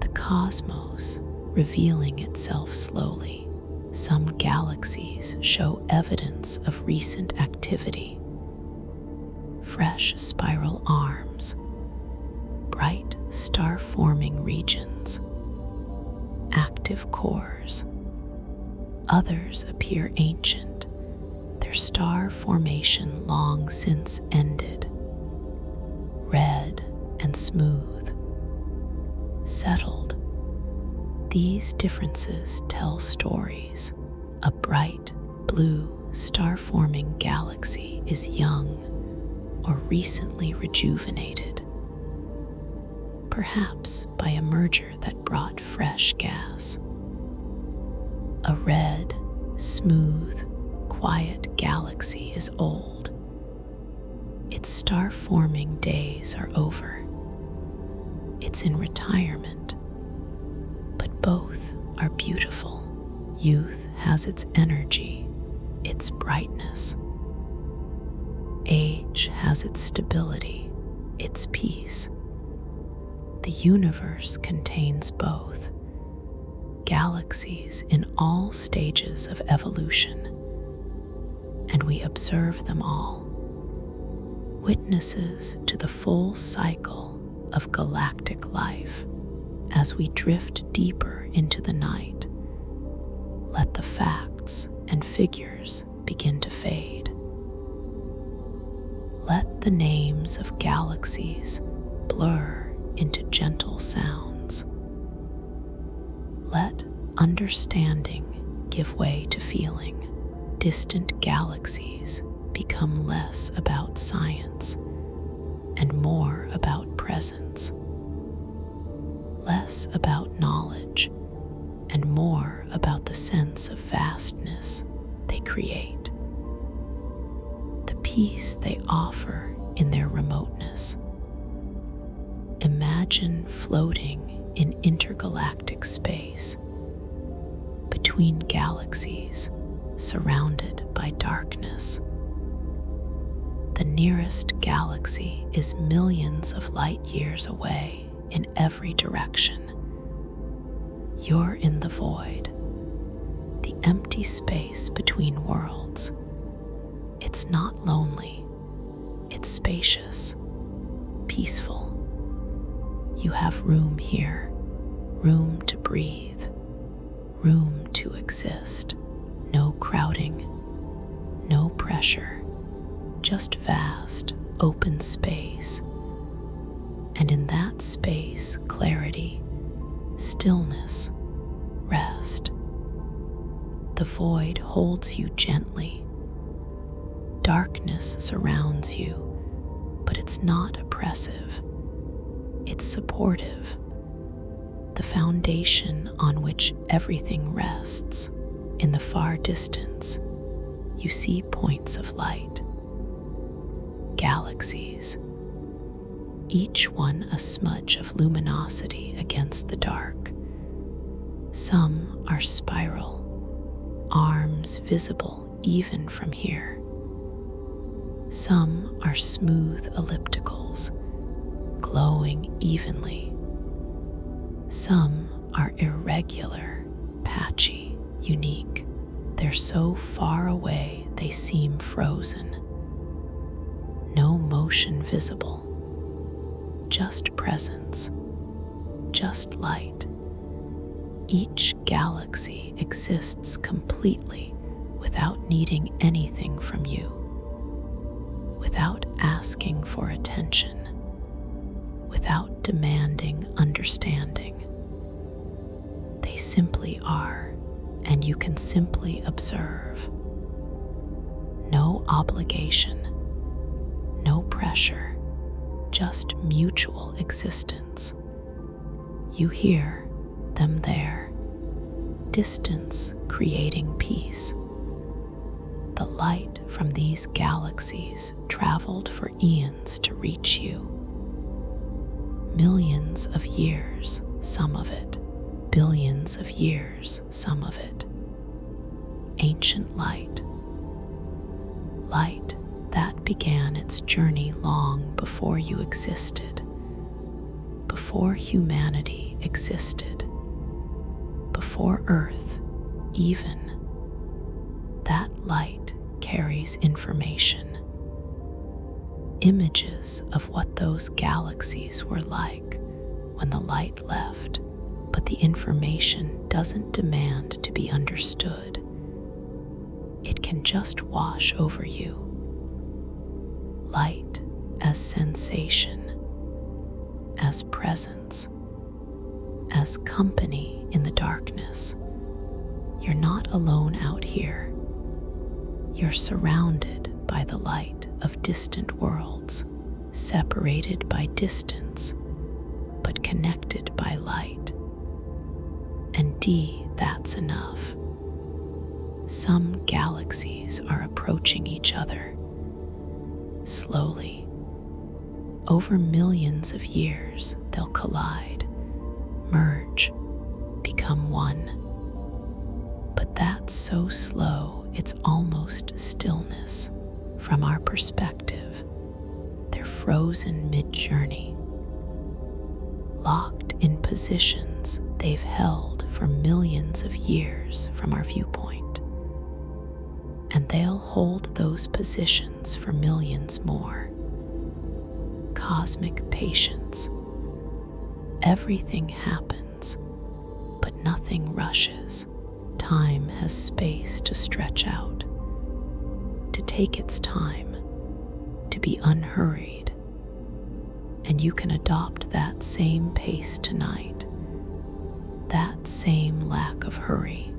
The cosmos revealing itself slowly. Some galaxies show evidence of recent activity. Fresh spiral arms, bright star-forming regions, active cores. Others appear ancient, their star formation long since ended. Red and smooth, settled. These differences tell stories. A bright blue star-forming galaxy is young or recently rejuvenated, perhaps by a merger that brought fresh gas. A red, smooth, quiet galaxy is old. Its star-forming days are over. It's in retirement, but both are beautiful. Youth has its energy, its brightness. Age has its stability, its peace. The universe contains both. Galaxies in all stages of evolution, and we observe them all, witnesses to the full cycle of galactic life. As we drift deeper into the night, let the facts and figures begin to fade. Let the names of galaxies blur into gentle sounds. Let understanding give way to feeling. Distant galaxies become less about science and more about presence. Less about knowledge and more about the sense of vastness they create. The peace they offer in their remoteness. Imagine floating in intergalactic space, between galaxies, surrounded by darkness. The nearest galaxy is millions of light years away in every direction. You're in the void, the empty space between worlds. It's not lonely, it's spacious, peaceful. You have room here, room to breathe, room to exist. No crowding, no pressure, just vast, open space. And in that space, clarity, stillness, rest. The void holds you gently. Darkness surrounds you, but it's not oppressive. It's supportive, the foundation on which everything rests. In the far distance, you see points of light, galaxies, each one a smudge of luminosity against the dark. Some are spiral, arms visible even from here. Some are smooth ellipticals, glowing evenly. Some are irregular, patchy, unique. They're so far away they seem frozen. No motion visible, just presence, just light. Each galaxy exists completely without needing anything from you, without asking for attention, without demanding understanding. They simply are, and you can simply observe. No obligation, no pressure, just mutual existence. You hear them there, distance creating peace. The light from these galaxies traveled for eons to reach you. Millions of years, some of it. Billions of years, some of it. Ancient light. Light that began its journey long before you existed, before humanity existed, before Earth even. That light carries information, images of what those galaxies were like when the light left. But the information doesn't demand to be understood. It can just wash over you. Light as sensation, as presence, as company in the darkness. You're not alone out here. You're surrounded by the light of distant worlds, separated by distance, but connected by light. And that's enough. Some galaxies are approaching each other, slowly. Over millions of years, they'll collide, merge, become one. But that's so slow, it's almost stillness. From our perspective, they're frozen mid-journey, locked in positions they've held for millions of years from our viewpoint. And they'll hold those positions for millions more. Cosmic patience. Everything happens, but nothing rushes. Time has space to stretch out, to take its time, to be unhurried. And you can adopt that same pace tonight, that same lack of hurry,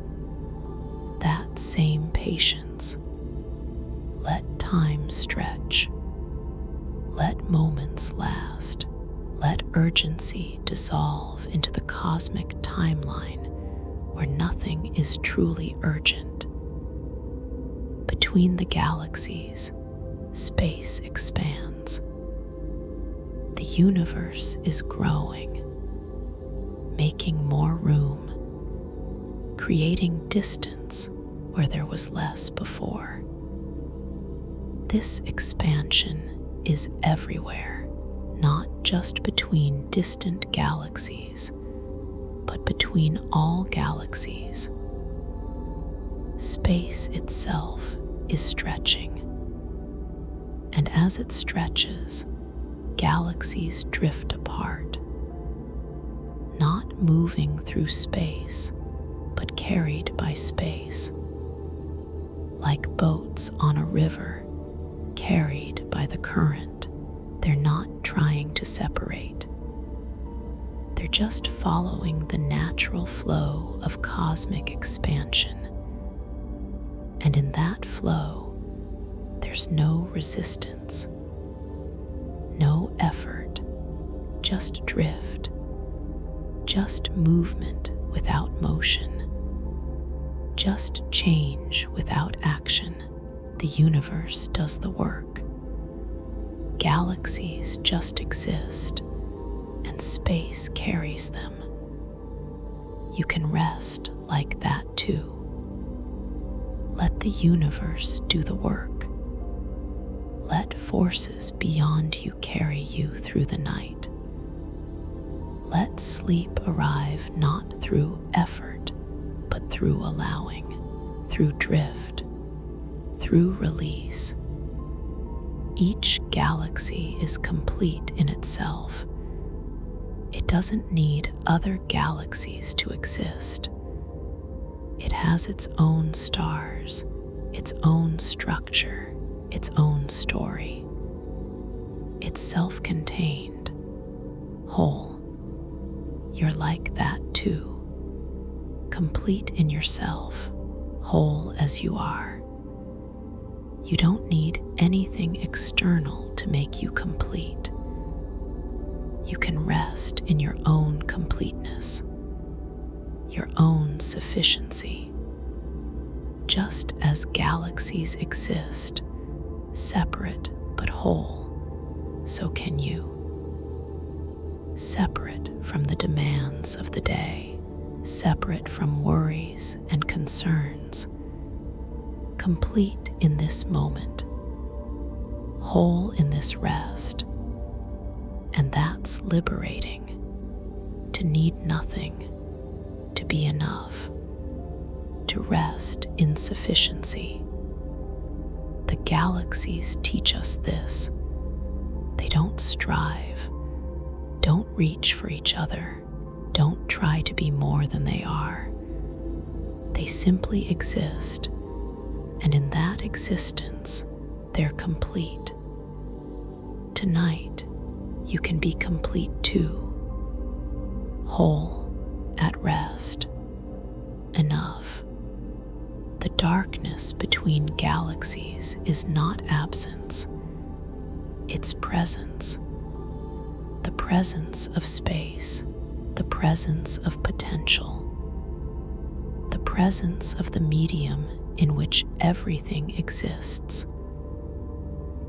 that same patience. Let time stretch. Let moments last. Let urgency dissolve into the cosmic timeline where nothing is truly urgent. Between the galaxies, space expands. The universe is growing, making more room, creating distance where there was less before. This expansion is everywhere, not just between distant galaxies, but between all galaxies. Space itself is stretching, and as it stretches, galaxies drift apart, not moving through space, but carried by space. Like boats on a river, carried by the current, they're not trying to separate. They're just following the natural flow of cosmic expansion. And in that flow, there's no resistance, no effort, just drift, just movement without motion, just change without action. The universe does the work. Galaxies just exist, and space carries them. You can rest like that too. Let the universe do the work. Let forces beyond you carry you through the night. Let sleep arrive not through effort, but through allowing, through drift, through release. Each galaxy is complete in itself. It doesn't need other galaxies to exist. It has its own stars, its own structure, its own story. It's self-contained, whole. You're like that too, complete in yourself, whole as you are. You don't need anything external to make you complete. You can rest in your own completeness, your own sufficiency. Just as galaxies exist, separate but whole, so can you. Separate from the demands of the day, separate from worries and concerns, complete in this moment, whole in this rest. And that's liberating, to need nothing, to be enough, to rest in sufficiency. The galaxies teach us this. They don't strive, don't reach for each other, don't try to be more than they are. They simply exist, and in that existence, they're complete. Tonight, you can be complete too, whole, at rest, enough. The darkness between galaxies is not absence, it's presence. The presence of space, the presence of potential, the presence of the medium in which everything exists.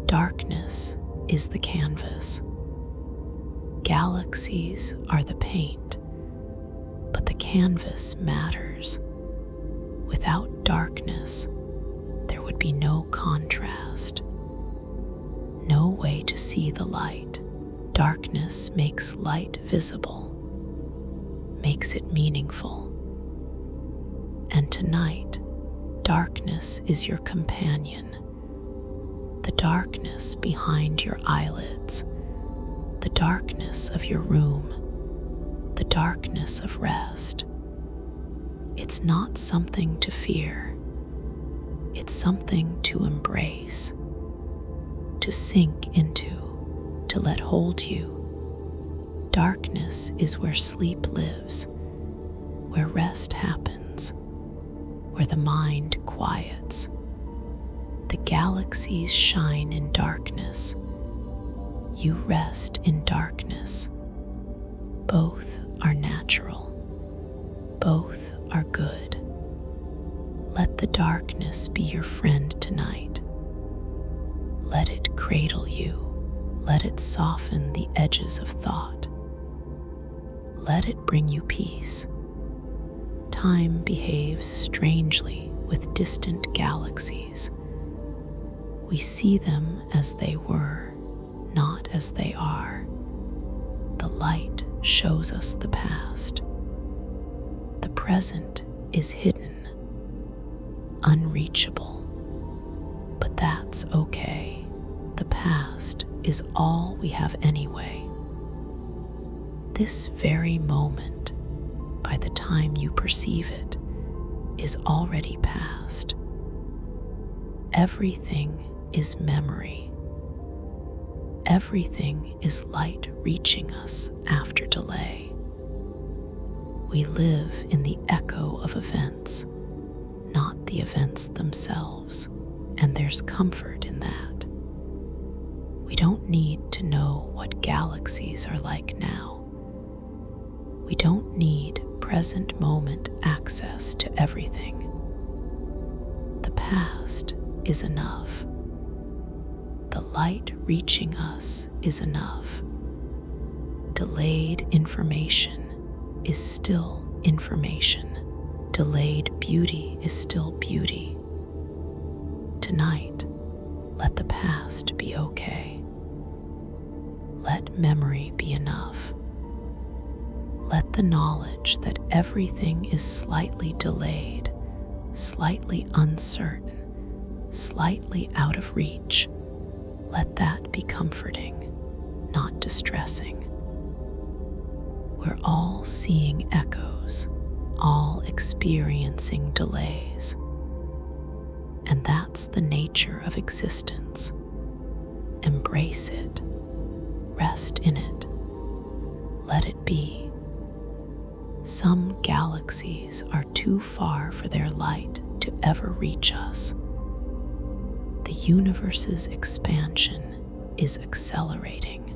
Darkness is the canvas. Galaxies are the paint, but the canvas matters. Without darkness, there would be no contrast, no way to see the light. Darkness makes light visible, makes it meaningful. And tonight, darkness is your companion. The darkness behind your eyelids, the darkness of your room, the darkness of rest. It's not something to fear. It's something to embrace, to sink into, to let hold you. Darkness is where sleep lives, where rest happens, where the mind quiets. The galaxies shine in darkness. You rest in darkness. Both are natural. Both are good. Let the darkness be your friend tonight. Let it cradle you. Let it soften the edges of thought. Let it bring you peace. Time behaves strangely with distant galaxies. We see them as they were, not as they are. The light shows us the past. The present is hidden, unreachable. But that's okay. The past is all we have anyway. This very moment, by the time you perceive it, is already past. Everything is memory. Everything is light reaching us after delay. We live in the echo of events, not the events themselves, and there's comfort in that. We don't need to know what galaxies are like now. We don't need present moment access to everything. The past is enough. The light reaching us is enough. Delayed information is still information. Delayed beauty is still beauty. Tonight, let the past be okay. Let memory be enough. Let the knowledge that everything is slightly delayed, slightly uncertain, slightly out of reach, let that be comforting, not distressing. We're all seeing echoes, all experiencing delays. And that's the nature of existence. Embrace it. Rest in it. Let it be. Some galaxies are too far for their light to ever reach us. The universe's expansion is accelerating.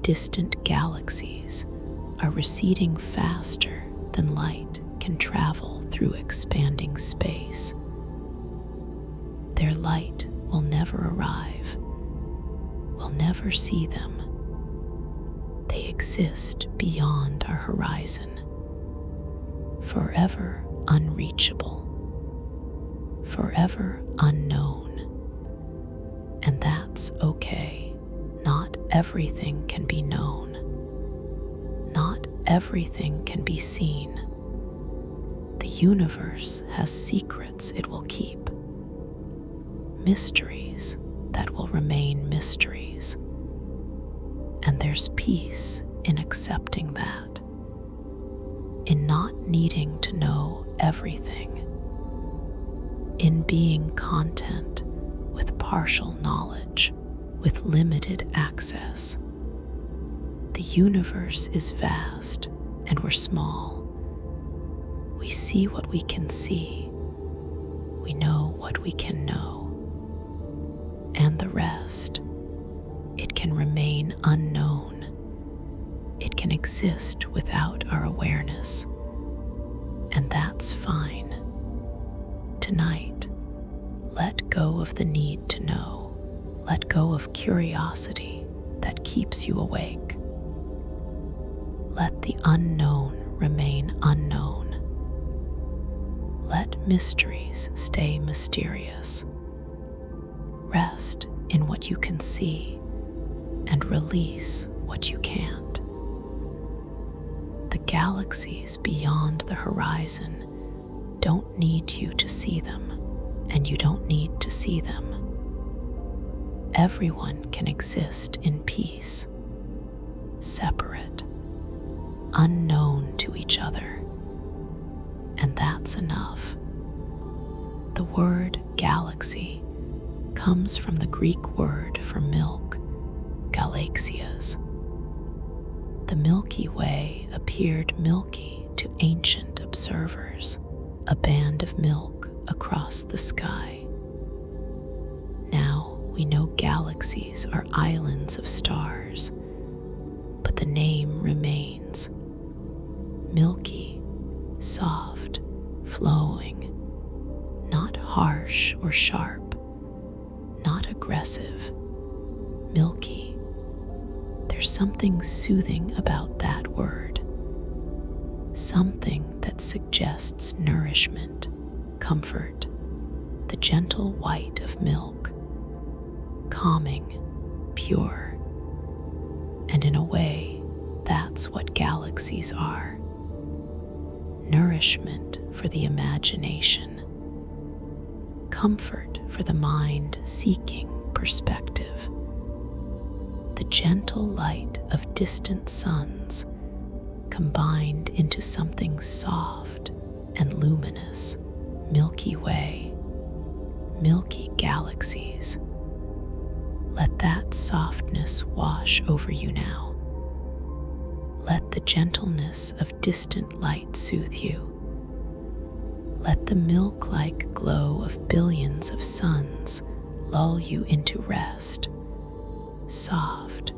Distant galaxies are receding faster than light can travel through expanding space. Their light will never arrive. We'll never see them. They exist beyond our horizon, forever unreachable, forever unknown. And that's okay. Not everything can be known. Not everything can be seen. The universe has secrets it will keep. Mysteries that will remain mysteries. And there's peace in accepting that, in not needing to know everything, in being content with partial knowledge, with limited access. The universe is vast and we're small. We see what we can see. We know what we can know. And the rest, it can remain unknown. It can exist without our awareness. And that's fine. Tonight, let go of the need to know. Let go of curiosity that keeps you awake. Let the unknown remain unknown. Let mysteries stay mysterious. Rest in what you can see and release what you can't. The galaxies beyond the horizon don't need you to see them, and you don't need to see them. Everyone can exist in peace, separate, unknown to each other, and that's enough. The word galaxy comes from the Greek word for milk, Galaxies. The Milky Way appeared milky to ancient observers, a band of milk across the sky. Now we know galaxies are islands of stars, but the name remains. Milky, soft, flowing, not harsh or sharp, not aggressive, milky, There's something soothing about that word, something that suggests nourishment, comfort, the gentle white of milk, calming, pure. And in a way, that's what galaxies are. Nourishment for the imagination, comfort for the mind seeking perspective. The gentle light of distant suns combined into something soft and luminous, Milky Way, milky galaxies. Let that softness wash over you now. Let the gentleness of distant light soothe you. Let the milk-like glow of billions of suns lull you into rest, soft,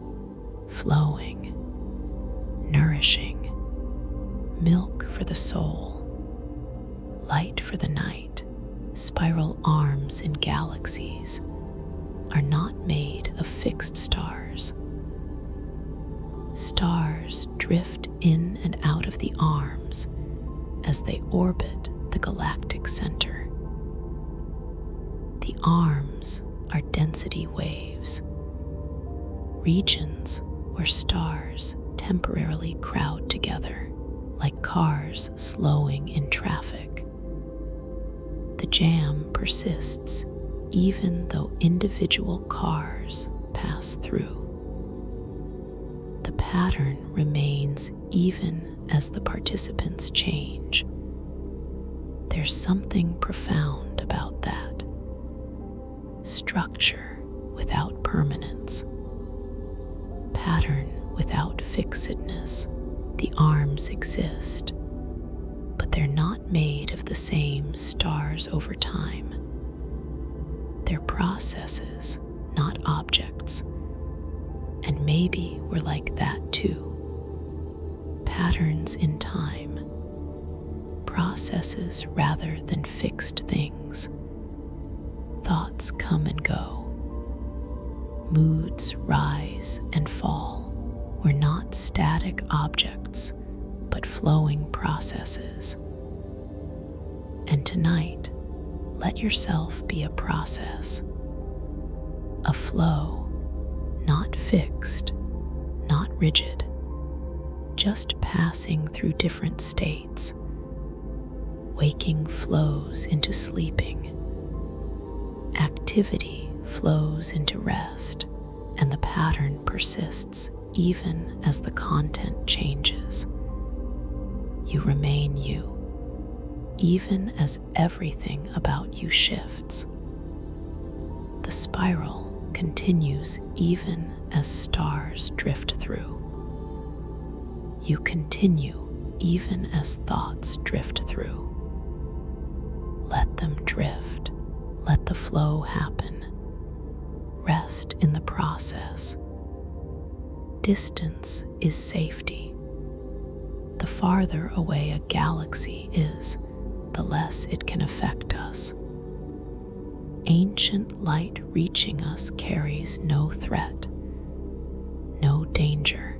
flowing, nourishing, milk for the soul, light for the night. Spiral arms in galaxies are not made of fixed stars. Stars drift in and out of the arms as they orbit the galactic center. The arms are density waves, regions where stars temporarily crowd together like cars slowing in traffic. The jam persists even though individual cars pass through. The pattern remains even as the participants change. There's something profound about that. Structure without permanence, pattern without fixedness. The arms exist, but they're not made of the same stars over time. They're processes, not objects. And maybe we're like that too. Patterns in time, processes rather than fixed things. Thoughts come and go. Moods rise and fall. We're not static objects, but flowing processes. And tonight, let yourself be a process, a flow, not fixed, not rigid, just passing through different states. Waking flows into sleeping. Activity flows into rest, and the pattern persists even as the content changes. You remain you, even as everything about you shifts. The spiral continues even as stars drift through. You continue even as thoughts drift through. Let them drift. Let the flow happen. Rest in the process. Distance is safety. The farther away a galaxy is, the less it can affect us. Ancient light reaching us carries no threat, no danger,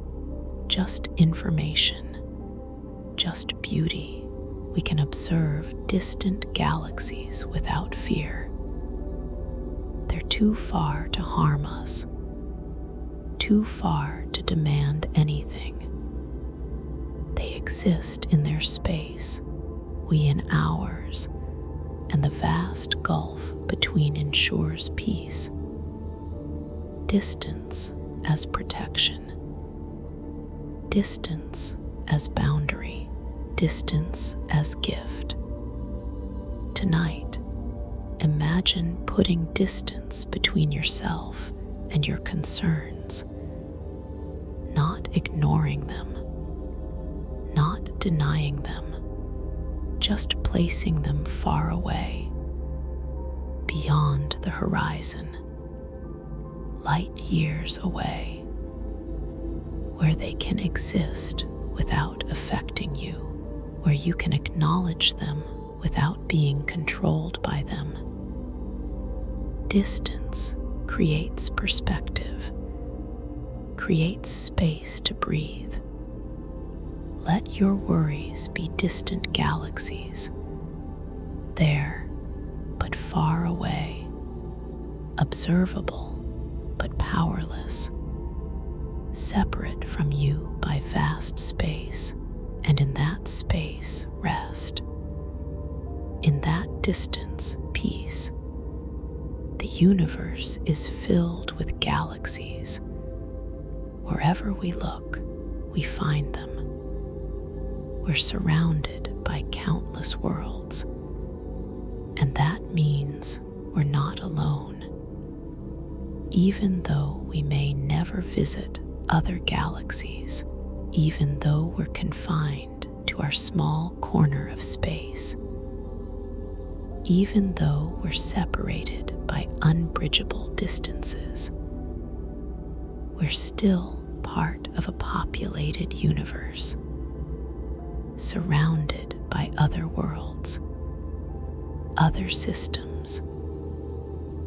just information, just beauty. We can observe distant galaxies without fear. They're too far to harm us, too far to demand anything. They exist in their space, we in ours, and the vast gulf between ensures peace. Distance as protection, distance as boundary, distance as gift. Tonight, imagine putting distance between yourself and your concerns, not ignoring them, not denying them, just placing them far away, beyond the horizon, light years away, where they can exist without affecting you, where you can acknowledge them without being controlled by them. Distance creates perspective, creates space to breathe. Let your worries be distant galaxies, there but far away, observable but powerless, separate from you by vast space, and in that space rest. In that distance, peace. The universe is filled with galaxies. Wherever we look, we find them. We're surrounded by countless worlds, and that means we're not alone. Even though we may never visit other galaxies, even though we're confined to our small corner of space, even though we're separated by unbridgeable distances, we're still part of a populated universe, surrounded by other worlds, other systems,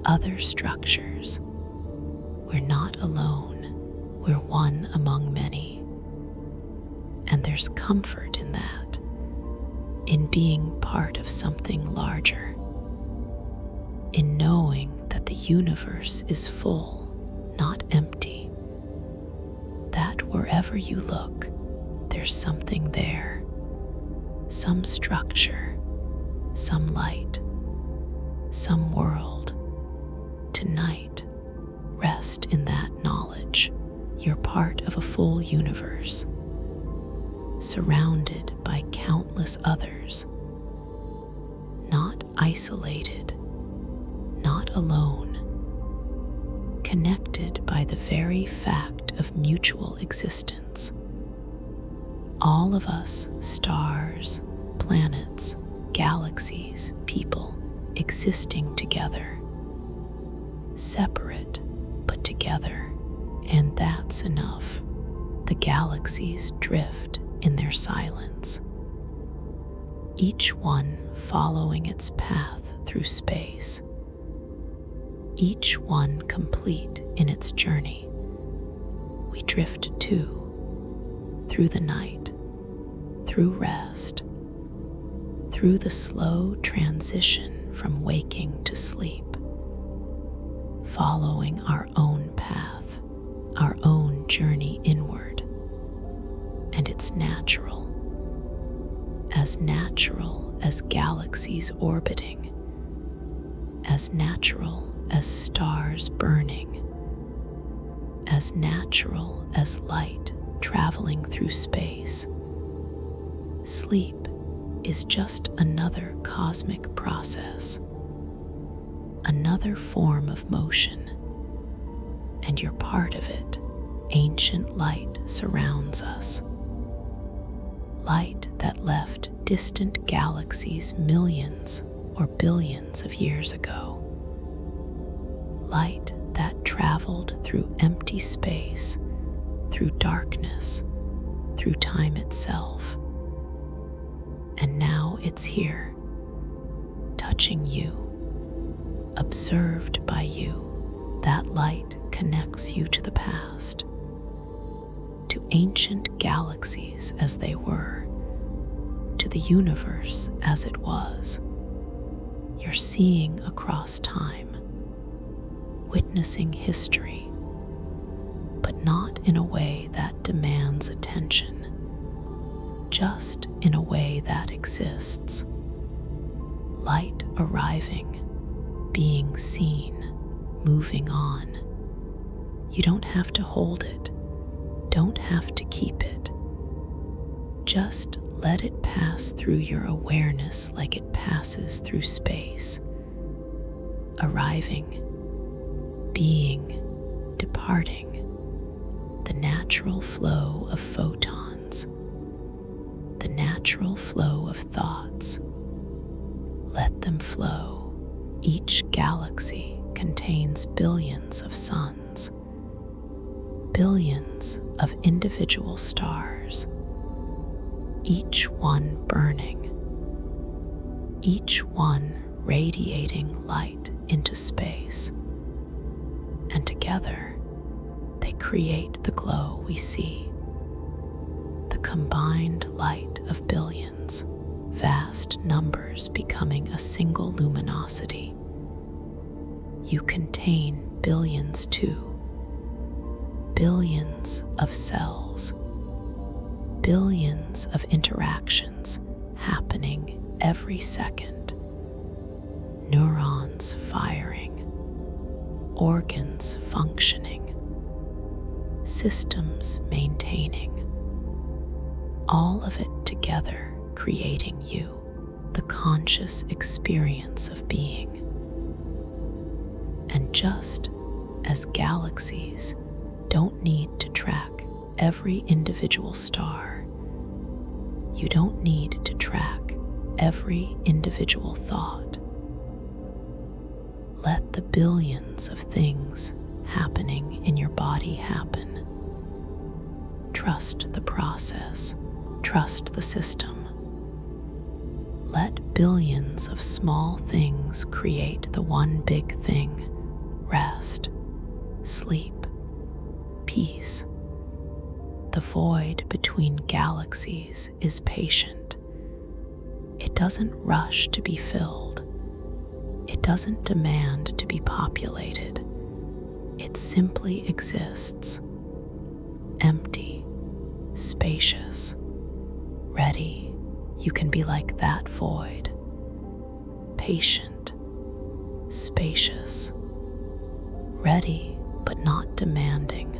other structures. We're not alone, we're one among many. And there's comfort in that, in being part of something larger, in knowing that the universe is full, not empty, that wherever you look, there's something there, some structure, some light, some world. Tonight, rest in that knowledge. You're part of a full universe, surrounded by countless others, not isolated, not alone, connected by the very fact of mutual existence. All of us, stars, planets, galaxies, people, existing together, separate but together, and that's enough. The galaxies drift in their silence, each one following its path through space, each one complete in its journey. We drift too, through the night, through rest, through the slow transition from waking to sleep, following our own path, our own journey inward. And it's natural as galaxies orbiting, as natural as stars burning, as natural as light traveling through space. Sleep is just another cosmic process, another form of motion, and you're part of it. Ancient light surrounds us. Light that left distant galaxies millions or billions of years ago. Light that traveled through empty space, through darkness, through time itself. And now it's here, touching you, observed by you. That light connects you to the past, to ancient galaxies as they were, to the universe as it was. You're seeing across time, witnessing history, but not in a way that demands attention, just in a way that exists. Light arriving, being seen, moving on. You don't have to hold it, don't have to keep it. Just let it pass through your awareness like it passes through space. Arriving, being, departing, the natural flow of photons, the natural flow of thoughts. Let them flow. Each galaxy contains billions of suns, billions of individual stars, each one burning, each one radiating light into space. And together, they create the glow we see. The combined light of billions, vast numbers becoming a single luminosity. You contain billions too. Billions of cells, billions of interactions happening every second. Neurons firing, organs functioning, systems maintaining. All of it together creating you, the conscious experience of being. And just as galaxies don't need to track every individual star, you don't need to track every individual thought. Let the billions of things happening in your body happen. Trust the process, trust the system. Let billions of small things create the one big thing: rest, sleep, peace. The void between galaxies is patient. It doesn't rush to be filled. It doesn't demand to be populated. It simply exists. Empty, spacious, ready. You can be like that void. Patient, spacious, ready but not demanding.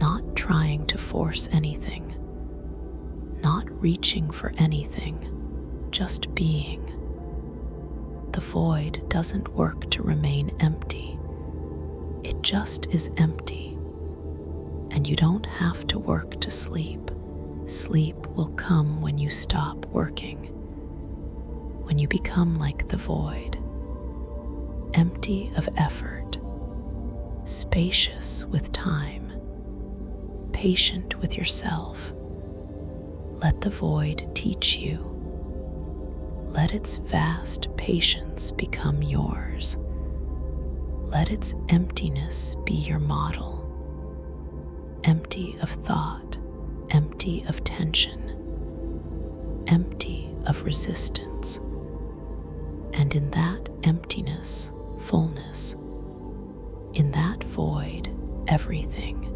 Not trying to force anything, not reaching for anything, just being. The void doesn't work to remain empty. It just is empty. And you don't have to work to sleep. Sleep will come when you stop working, when you become like the void, empty of effort, spacious with time, patient with yourself. Let the void teach you. Let its vast patience become yours. Let its emptiness be your model. Empty of thought, empty of tension, empty of resistance. And in that emptiness, fullness. In that void, everything.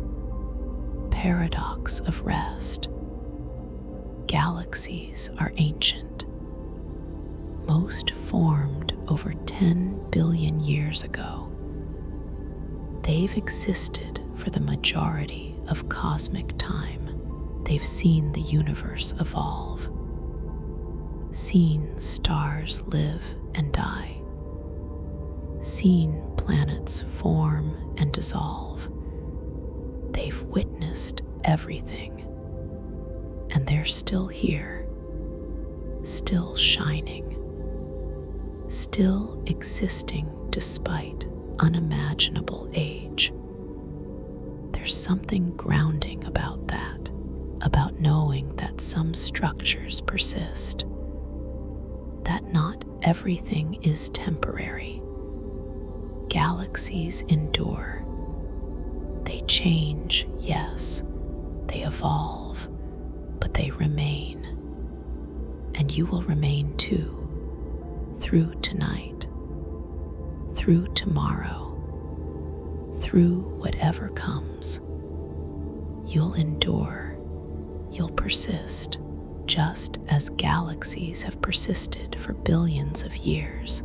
Paradox of rest. Galaxies are ancient. Most formed over 10 billion years ago. They've existed for the majority of cosmic time. They've seen the universe evolve, seen stars live and die, seen planets form and dissolve. They've witnessed everything, and they're still here, still shining, still existing despite unimaginable age. There's something grounding about that, about knowing that some structures persist, that not everything is temporary. Galaxies endure. They change, yes, they evolve, but they remain. And you will remain too, through tonight, through tomorrow, through whatever comes. You'll endure, you'll persist, just as galaxies have persisted for billions of years.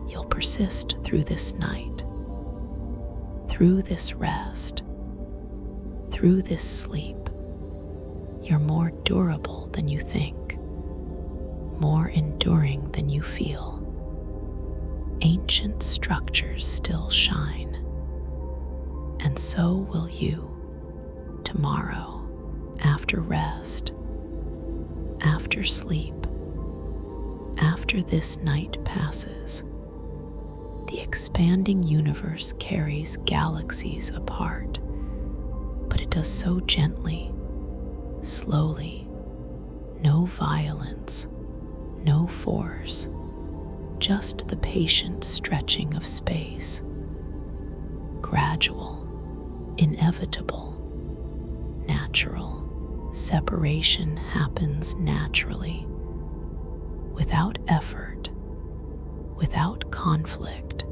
You'll persist through this night, through this rest, through this sleep. You're more durable than you think, more enduring than you feel. Ancient structures still shine, and so will you tomorrow, after rest, after sleep, after this night passes. The expanding universe carries galaxies apart, but it does so gently, slowly, no violence, no force, just the patient stretching of space. Gradual, inevitable, natural. Separation happens naturally, without effort, without conflict.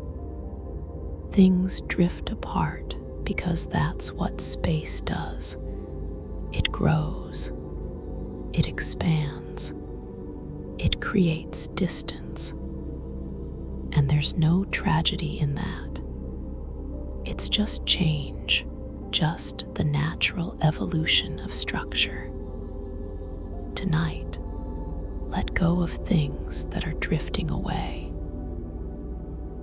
Things drift apart because that's what space does. It grows, it expands, it creates distance. And there's no tragedy in that. It's just change, just the natural evolution of structure. Tonight, let go of things that are drifting away.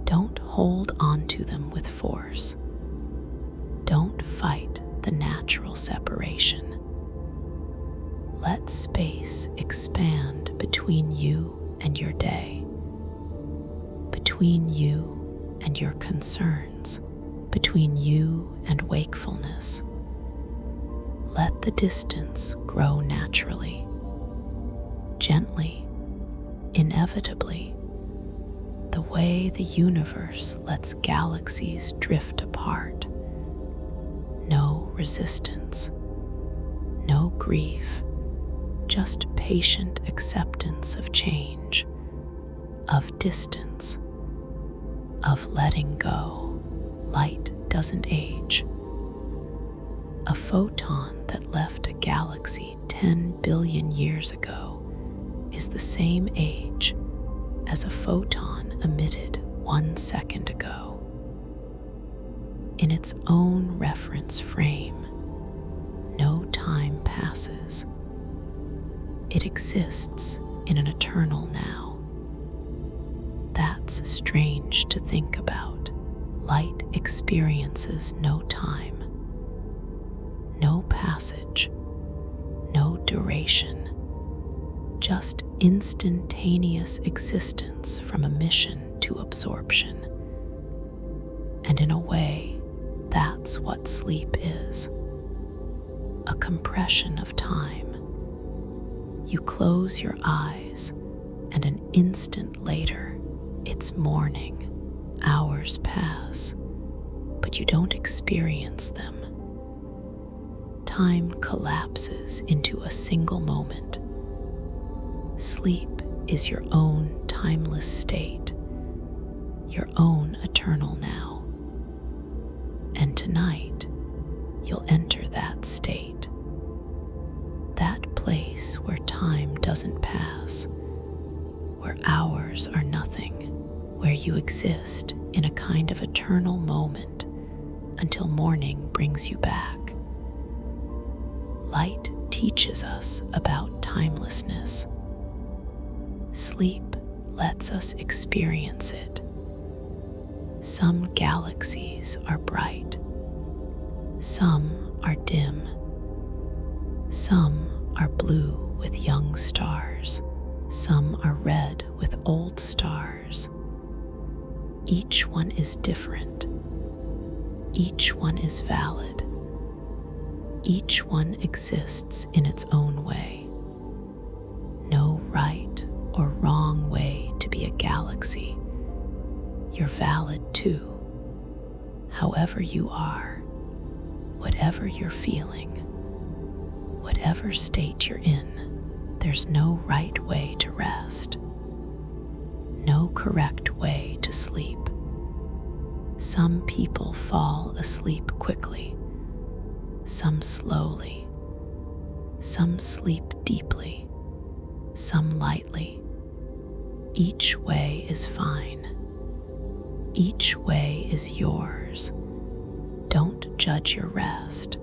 Don't hold on to them with force. Don't fight the natural separation. Let space expand between you and your day, between you and your concerns, between you and wakefulness. Let the distance grow naturally, gently, inevitably, the way the universe lets galaxies drift apart. No resistance, no grief, just patient acceptance of change, of distance, of letting go. Light doesn't age. A photon that left a galaxy 10 billion years ago is the same age as a photon emitted 1 second ago. In its own reference frame, no time passes. It exists in an eternal now. That's strange to think about. Light experiences no time, no passage, no duration, just instantaneous existence from emission to absorption. And in a way, that's what sleep is. A compression of time. You close your eyes, and an instant later, it's morning. Hours pass, but you don't experience them. Time collapses into a single moment. Sleep is your own timeless state, your own eternal now. And tonight, you'll enter that state, that place where time doesn't pass, where hours are nothing, where you exist in a kind of eternal moment until morning brings you back. Light teaches us about timelessness. Sleep lets us experience it. Some galaxies are bright. Some are dim. Some are blue with young stars. Some are red with old stars. Each one is different. Each one is valid. Each one exists in its own way. No right or wrong way to be a galaxy. You're valid too. However you are, whatever you're feeling, whatever state you're in, there's no right way to rest. No correct way to sleep. Some people fall asleep quickly, some slowly, some sleep deeply, some lightly. Each way is fine. Each way is yours. Don't judge your rest.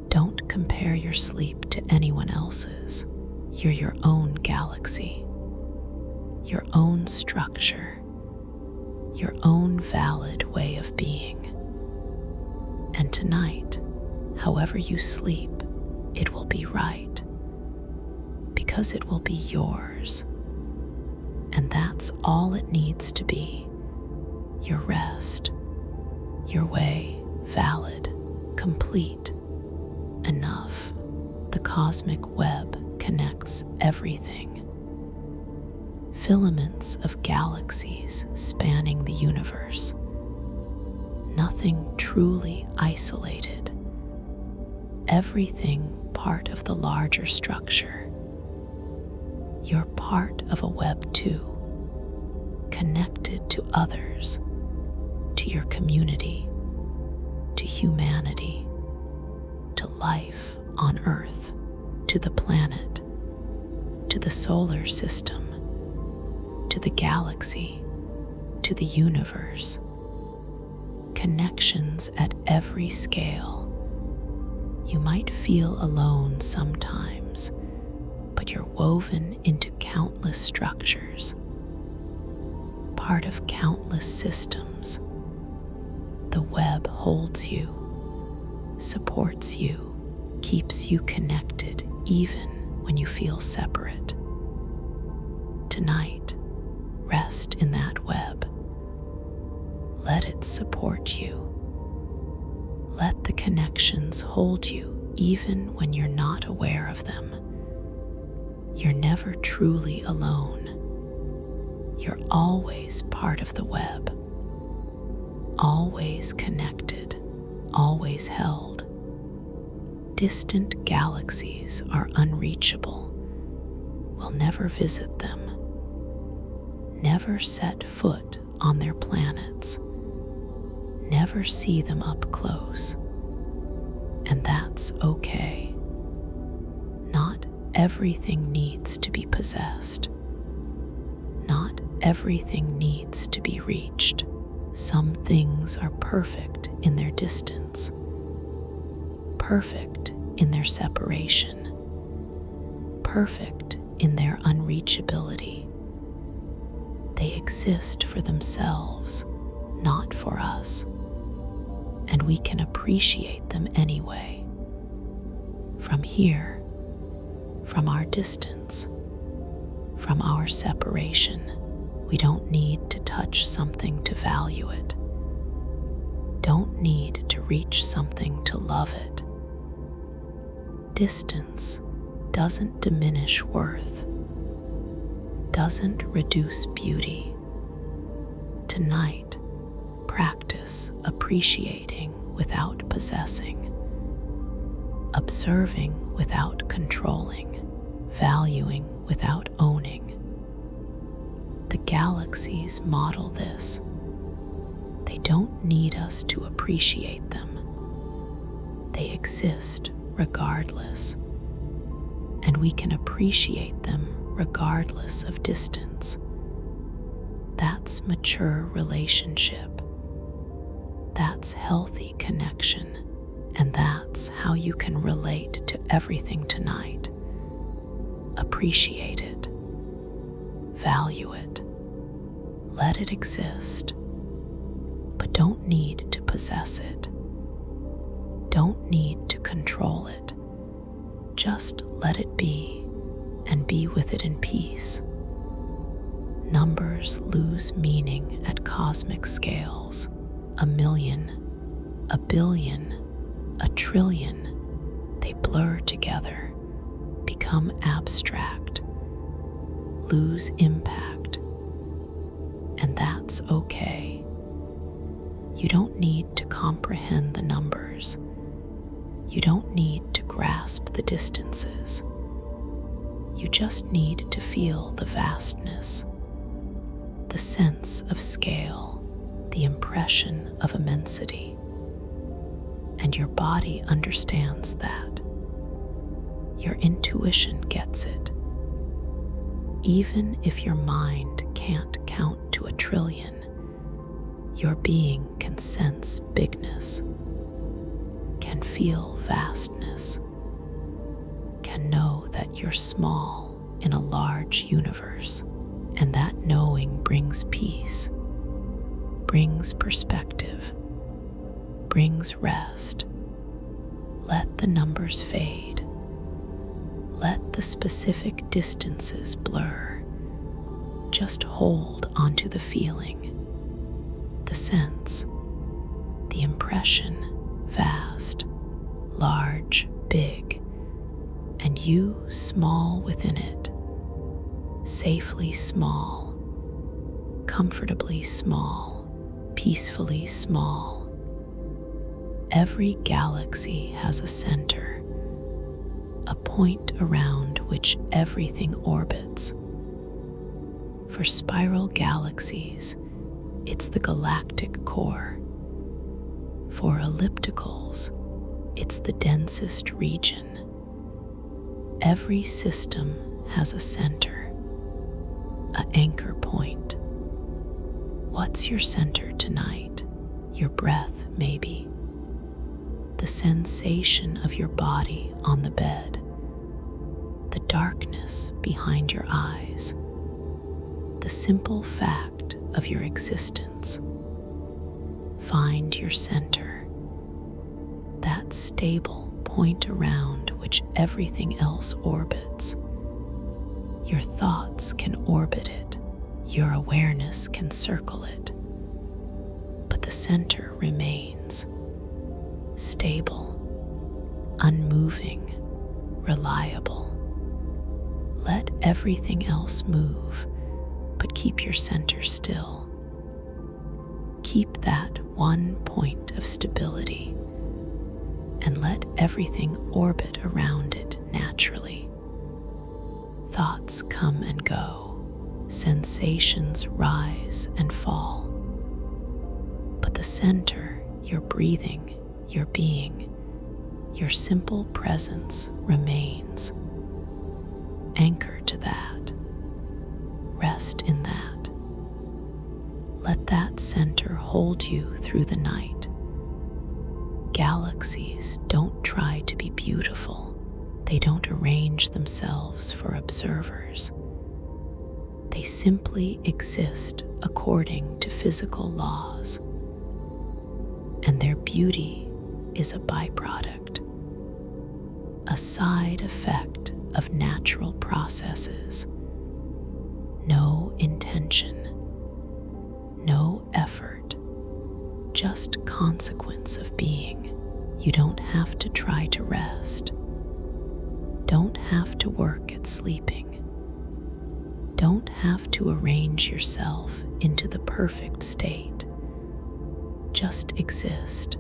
Don't compare your sleep to anyone else's. You're your own galaxy, your own structure, your own valid way of being. And tonight, however you sleep, it will be right, because it will be yours. And that's all it needs to be. Your rest, your way, valid, complete, enough. The cosmic web connects everything. Filaments of galaxies spanning the universe. nothing truly isolated. Everything part of the larger structure. You're part of a web too, connected to others, to your community, to humanity, to life on Earth, to the planet, to the solar system, to the galaxy, to the universe. Connections at every scale. You might feel alone sometimes, but you're woven into countless structures, part of countless systems. The web holds you, supports you, keeps you connected even when you feel separate. Tonight, rest in that web. Let it support you. Let the connections hold you even when you're not aware of them. You're never truly alone. You're always part of the web, always connected, always held. Distant galaxies are unreachable. We'll never visit them, never set foot on their planets, never see them up close. And that's okay. Not everything needs to be possessed. Not everything needs to be reached. Some things are perfect in their distance, perfect in their separation, perfect in their unreachability. They exist for themselves, not for us, and we can appreciate them anyway. From here, from our distance, from our separation, we don't need to touch something to value it. Don't need to reach something to love it. Distance doesn't diminish worth, doesn't reduce beauty. Tonight, practice appreciating without possessing, observing without controlling, valuing without owning. The galaxies model this. They don't need us to appreciate them. They exist regardless, and we can appreciate them regardless of distance. That's mature relationship. That's healthy connection, and that's how you can relate to everything tonight. Appreciate it. Value it. Let it exist. But don't need to possess it. Don't need to control it. Just let it be and be with it in peace. Numbers lose meaning at cosmic scales. 1,000,000, a billion, a trillion. They blur together, become abstract, lose impact, and that's okay. You don't need to comprehend the numbers. You don't need to grasp the distances. You just need to feel the vastness, the sense of scale, the impression of immensity. And your body understands that. Your intuition gets it. Even if your mind can't count to 1,000,000,000, your being can sense bigness, can feel vastness, can know that you're small in a large universe, and that knowing brings peace, brings perspective, brings rest. Let the numbers fade. Let the specific distances blur. Just hold onto the feeling, the sense, the impression, vast, large, big, and you small within it, safely small, comfortably small, peacefully small, Every galaxy has a center, a point around which everything orbits. For spiral galaxies, it's the galactic core. For ellipticals, it's the densest region. Every system has a center, an anchor point. What's your center tonight? Your breath, maybe. The sensation of your body on the bed. The darkness behind your eyes. The simple fact of your existence. Find your center, that stable point around which everything else orbits. Your thoughts can orbit it, your awareness can circle it, but the center remains stable, unmoving, reliable. Let everything else move, but keep your center still. Keep that one point of stability and let everything orbit around it naturally. Thoughts come and go, sensations rise and fall. But the center, your breathing, your being, your simple presence remains. Anchor to that. Rest in that. Let that center hold you through the night. Galaxies don't try to be beautiful. They don't arrange themselves for observers. They simply exist according to physical laws. And their beauty is a byproduct, a side effect of natural processes. No intention, no effort, just consequence of being. You don't have to try to rest. Don't have to work at sleeping. Don't have to arrange yourself into the perfect state. Just exist.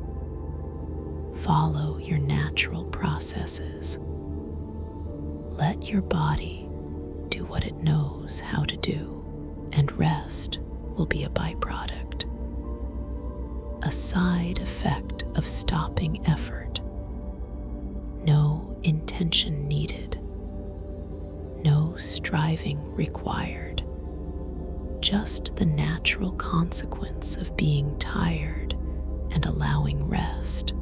Follow your natural processes. Let your body do what it knows how to do, and rest will be a byproduct, a side effect of stopping effort. No intention needed, no striving required, just the natural consequence of being tired and allowing rest.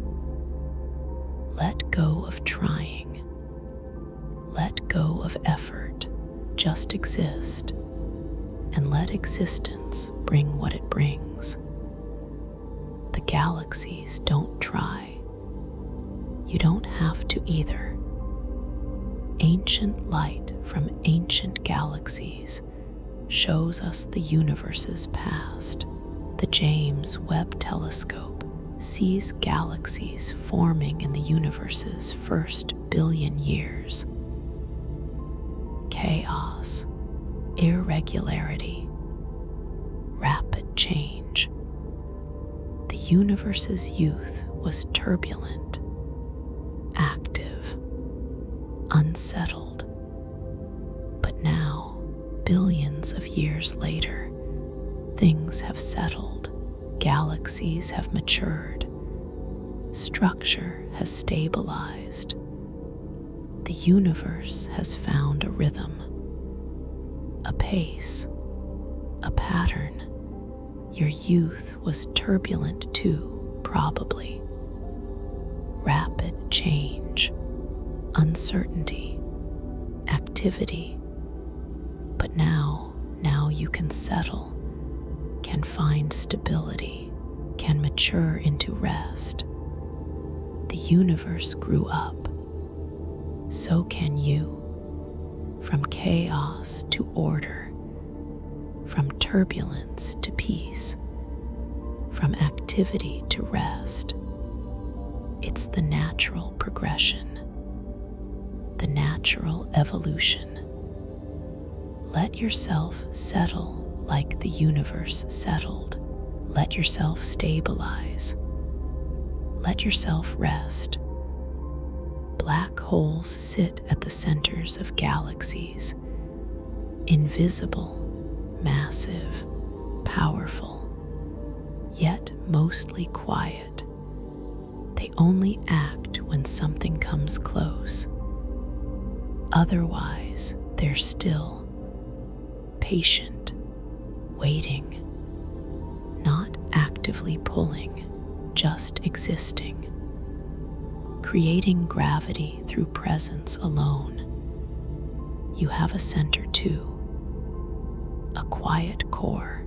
Let go of trying. Let go of effort. Just exist, and let existence bring what it brings. The galaxies don't try. You don't have to either. Ancient light from ancient galaxies shows us the universe's past. The James Webb Telescope sees galaxies forming in the universe's first billion years. Chaos, irregularity, rapid change. The universe's youth was turbulent, active, unsettled. But now, billions of years later, things have settled, galaxies have matured, structure has stabilized. The universe has found a rhythm, a pace, a pattern. Your youth was turbulent too, probably. Rapid change, uncertainty, activity. But now you can settle, can find stability, can mature into rest. The universe grew up. So can you. From chaos to order, from turbulence to peace, from activity to rest. It's the natural progression, the natural evolution. Let yourself settle like the universe settled. Let yourself stabilize. Let yourself rest. Black holes sit at the centers of galaxies, invisible, massive, powerful, yet mostly quiet. They only act when something comes close. Otherwise, they're still, patient, waiting, not actively pulling, just existing, creating gravity through presence alone. You have a center too, a quiet core,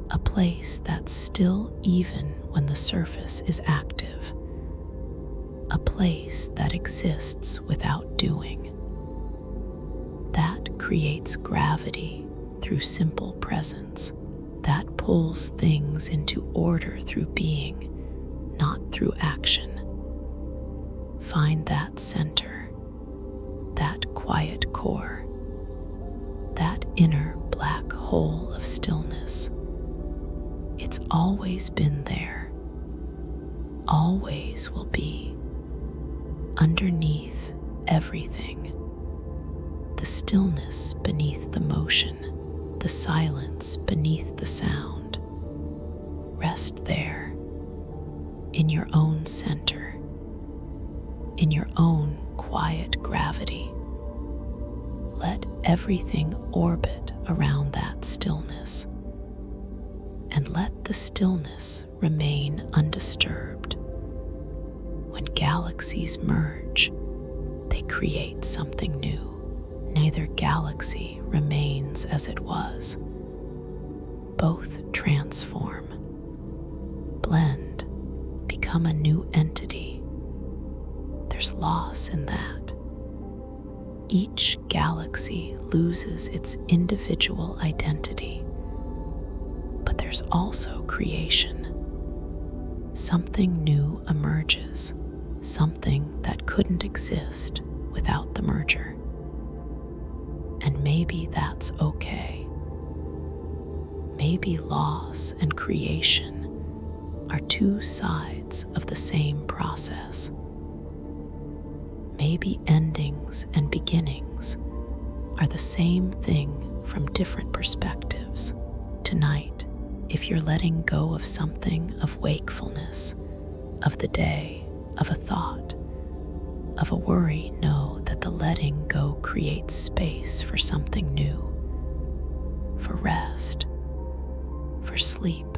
a place that's still even when the surface is active, a place that exists without doing. That creates gravity through simple presence, that pulls things into order through being, not through action. Find that center, that quiet core, that inner black hole of stillness. It's always been there, always will be, underneath everything. The stillness beneath the motion, the silence beneath the sound. Rest there, in your own center, in your own quiet gravity. Let everything orbit around that stillness, and let the stillness remain undisturbed. When galaxies merge, they create something new. Neither galaxy remains as it was. Both transform, blend, become a new entity. There's loss in that. Each galaxy loses its individual identity. But there's also creation. Something new emerges, something that couldn't exist without the merger. And maybe that's okay. Maybe loss and creation are two sides of the same process. Maybe endings and beginnings are the same thing from different perspectives. Tonight, if you're letting go of something of wakefulness, of the day, of a thought, of a worry, know that the letting go creates space for something new, for rest, for sleep,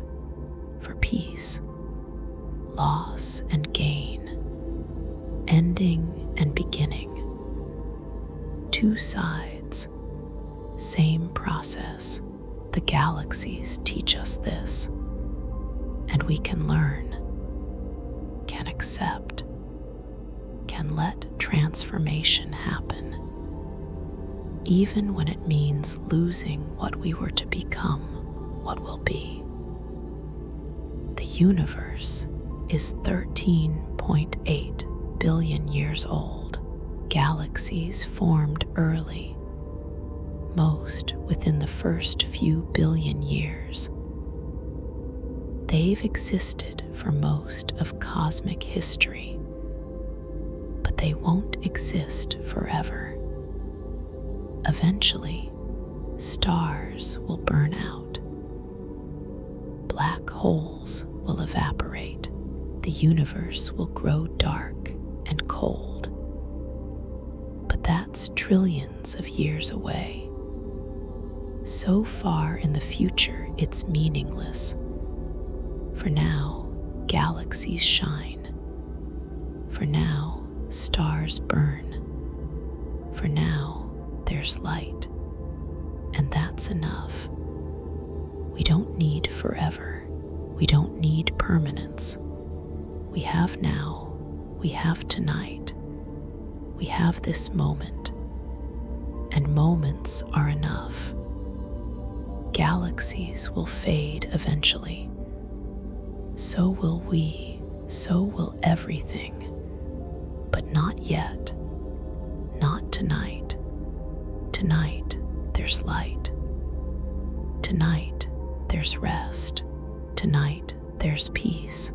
for peace, loss and gain, ending and beginning. Two sides, same process. The galaxies teach us this, and we can learn, can accept, can let transformation happen, even when it means losing what we were to become, what will be. The universe is 13.8 billion years old. Galaxies formed early, most within the first few billion years. They've existed for most of cosmic history, but they won't exist forever. Eventually, stars will burn out. Black holes will evaporate. The universe will grow dark and cold. But that's trillions of years away. So far in the future, it's meaningless. For now, galaxies shine. For now, stars burn. For now, there's light. And that's enough. We don't need forever. We don't need permanence. We have now. We have tonight. We have this moment. And moments are enough. Galaxies will fade eventually. So will we, so will everything. But not yet. Not tonight. Tonight, there's light. Tonight, there's rest. Tonight, there's peace.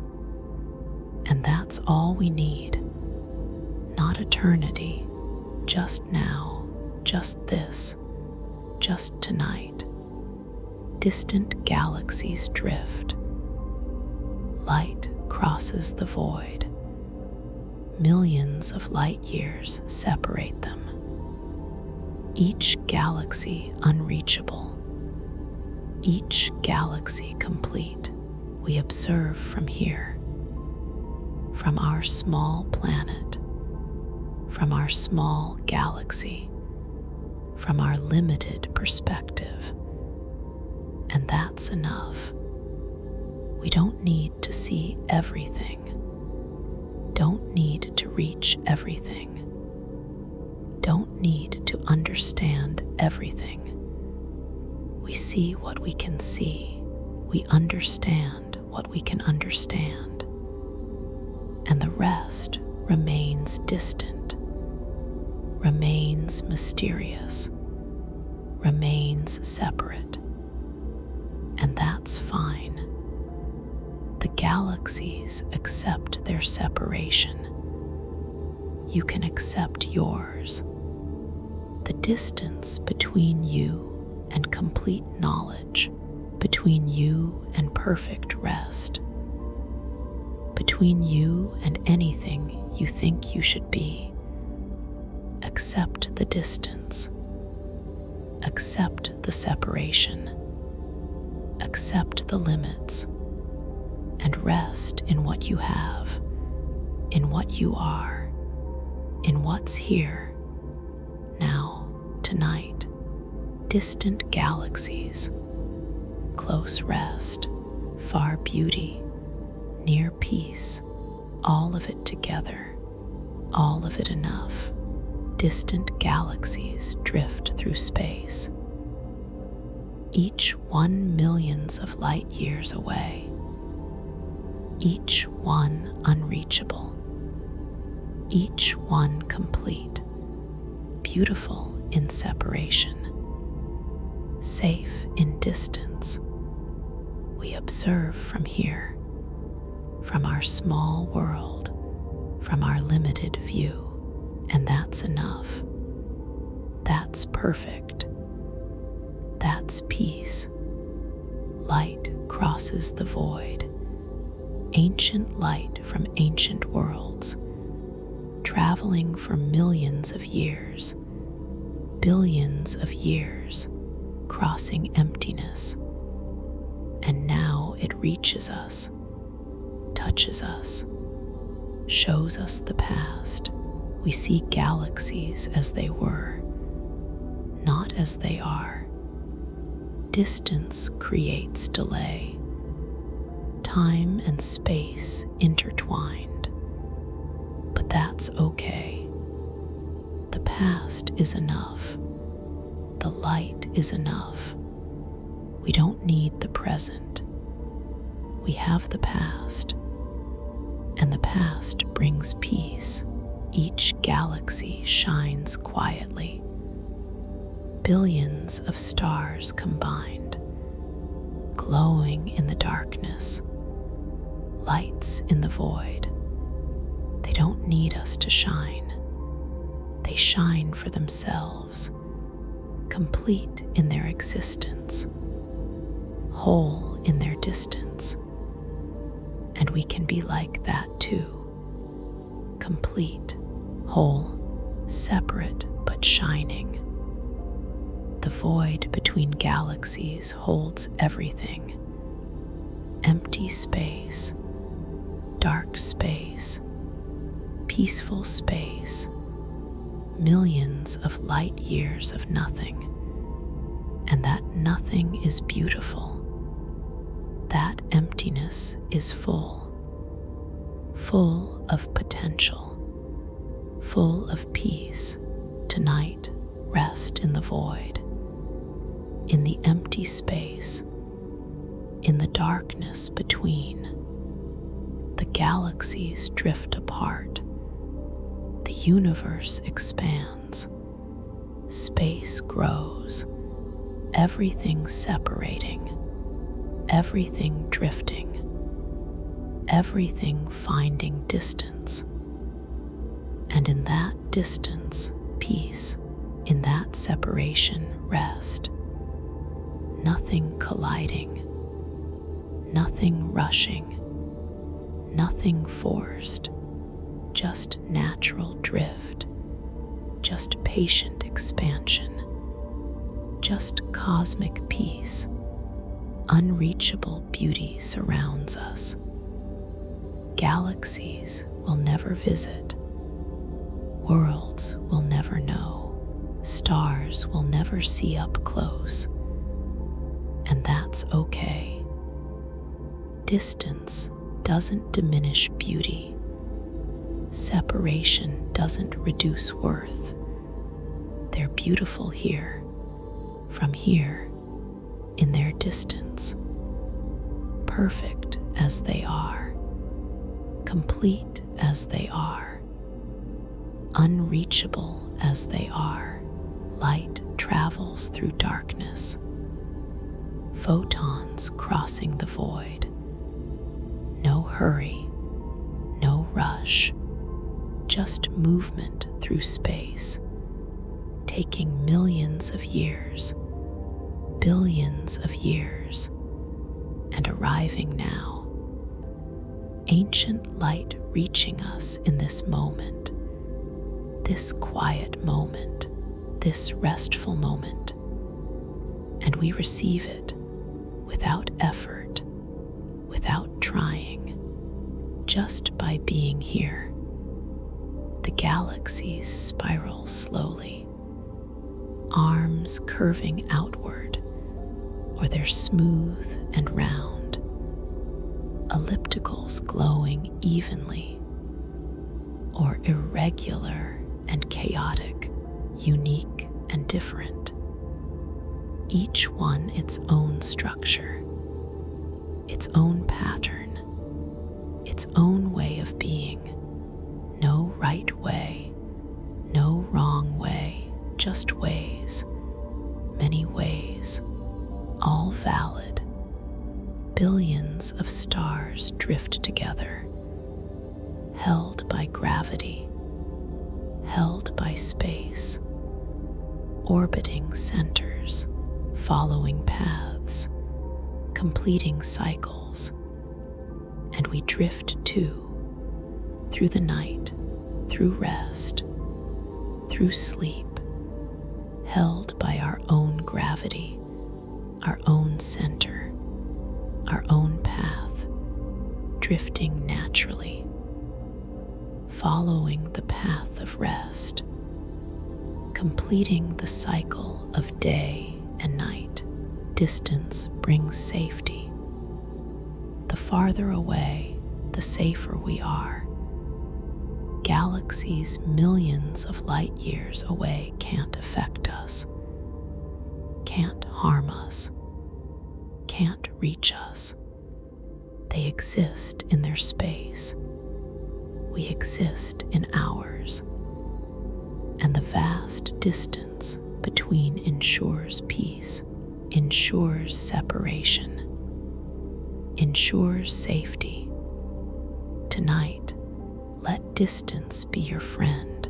And that's all we need. Not eternity, just now, just this, just tonight. Distant galaxies drift. Light crosses the void. Millions of light years separate them. Each galaxy unreachable. Each galaxy complete. We observe from here. From our small planet. From our small galaxy. From our limited perspective. And that's enough. We don't need to see everything. Don't need to reach everything. Don't need to understand everything. We see what we can see. We understand what we can understand. And the rest remains distant, remains mysterious, remains separate. And that's fine. The galaxies accept their separation. You can accept yours. The distance between you and complete knowledge, between you and perfect rest, between you and anything you think you should be. Accept the distance. Accept the separation. Accept the limits. And rest in what you have, in what you are, in what's here, now, tonight. Distant galaxies, close rest, far beauty, near peace, all of it together, all of it enough. Distant galaxies drift through space, each one millions of light years away. Each one unreachable, each one complete, beautiful in separation, safe in distance. We observe from here, from our small world, from our limited view, and that's enough. That's perfect. That's peace. Light crosses the void. Ancient light from ancient worlds, traveling for millions of years, billions of years, crossing emptiness. And now it reaches us, touches us, shows us the past. We see galaxies as they were, not as they are. Distance creates delay. Time and space intertwined. But that's okay. The past is enough. The light is enough. We don't need the present. We have the past. And the past brings peace. Each galaxy shines quietly. Billions of stars combined, glowing in the darkness. Lights in the void. They don't need us to shine. They shine for themselves, complete in their existence, whole in their distance. And we can be like that too, complete, whole, separate but shining. The void between galaxies holds everything. Empty space, dark space, peaceful space, millions of light years of nothing. And that nothing is beautiful. That emptiness is full, full of potential, full of peace. Tonight, rest in the void, in the empty space, in the darkness between. The galaxies drift apart. The universe expands. Space grows. Everything separating. Everything drifting. everything finding distance. And in that distance, peace. In that separation, rest. Nothing colliding, nothing rushing, nothing forced, just natural drift, just patient expansion, just cosmic peace. Unreachable beauty surrounds us. Galaxies will never visit, worlds will never know, stars will never see up close, and that's okay. Distance doesn't diminish beauty. Separation doesn't reduce worth. They're beautiful here, from here, in their distance, perfect as they are, complete as they are, unreachable as they are. Light travels through darkness, photons crossing the void. No hurry, no rush, just movement through space, taking millions of years, billions of years, and arriving now. Ancient light reaching us in this moment, this quiet moment, this restful moment, and we receive it without effort, without trying, just by being here. The galaxies spiral slowly, arms curving outward, or they're smooth and round, ellipticals glowing evenly, or irregular and chaotic, unique and different. Each one its own structure, its own pattern, its own way of being. No right way, no wrong way, just ways, many ways, all valid. Billions of stars drift together, held by gravity, held by space, orbiting centers, following paths, completing cycles, and we drift too, through the night, through rest, through sleep, held by our own gravity, our own center, our own path, drifting naturally, following the path of rest, completing the cycle of day and night. Distance brings safety. The farther away, the safer we are. Galaxies millions of light years away can't affect us, can't harm us, can't reach us. They exist in their space. We exist in ours. And the vast distance between ensures peace, ensures separation, ensures safety. Tonight, let distance be your friend.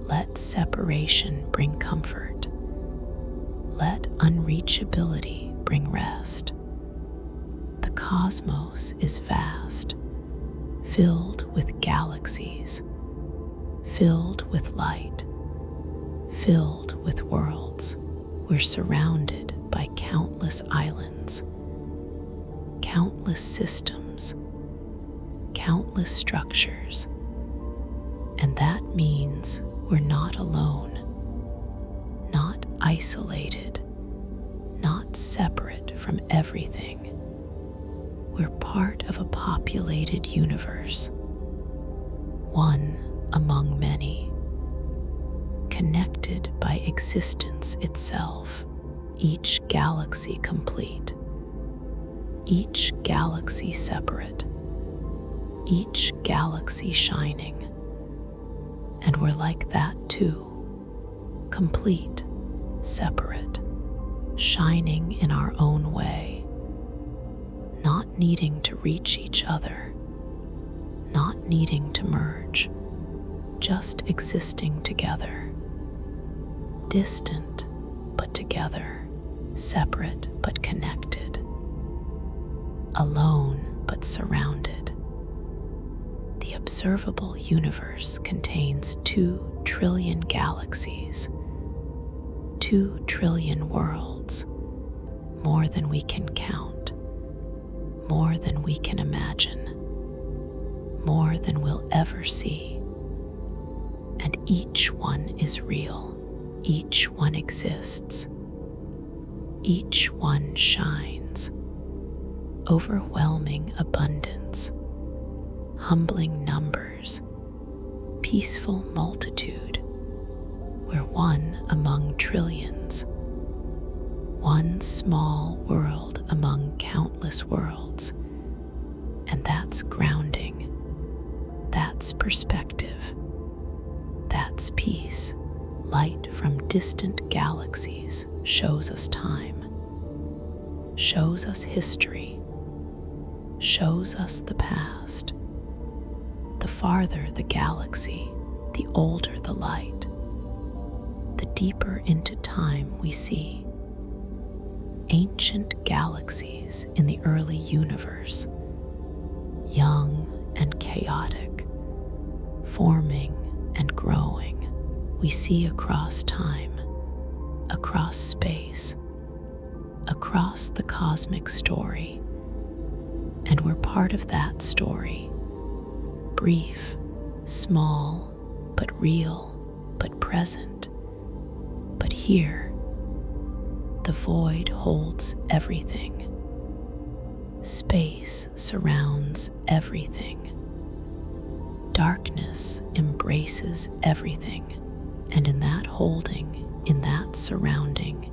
Let separation bring comfort. Let unreachability bring rest. The cosmos is vast, filled with galaxies, filled with light, filled with worlds. We're surrounded by countless islands, countless systems, countless structures, and that means we're not alone, not isolated, not separate from everything. We're part of a populated universe, one among many, connected by existence itself, each galaxy complete, each galaxy separate, each galaxy shining. And we're like that too, complete, separate, shining in our own way. not needing to reach each other, not needing to merge, just existing together. Distant but together, separate but connected, alone but surrounded. The observable universe contains 2 trillion galaxies, 2 trillion worlds, more than we can count, more than we can imagine, more than we'll ever see. And each one is real, each one exists, each one shines. Overwhelming abundance, humbling numbers, peaceful multitude. We're one among trillions, one small world among countless worlds. And that's grounding, that's perspective, that's peace. Light from distant galaxies shows us time, shows us history, shows us the past. The farther the galaxy, the older the light, the deeper into time we see. Ancient galaxies in the early universe, young and chaotic, forming and growing. We see across time, across space, across the cosmic story. And we're part of that story. Brief, small, but real, but present. But here, the void holds everything. Space surrounds everything. Darkness embraces everything. And in that holding, in that surrounding,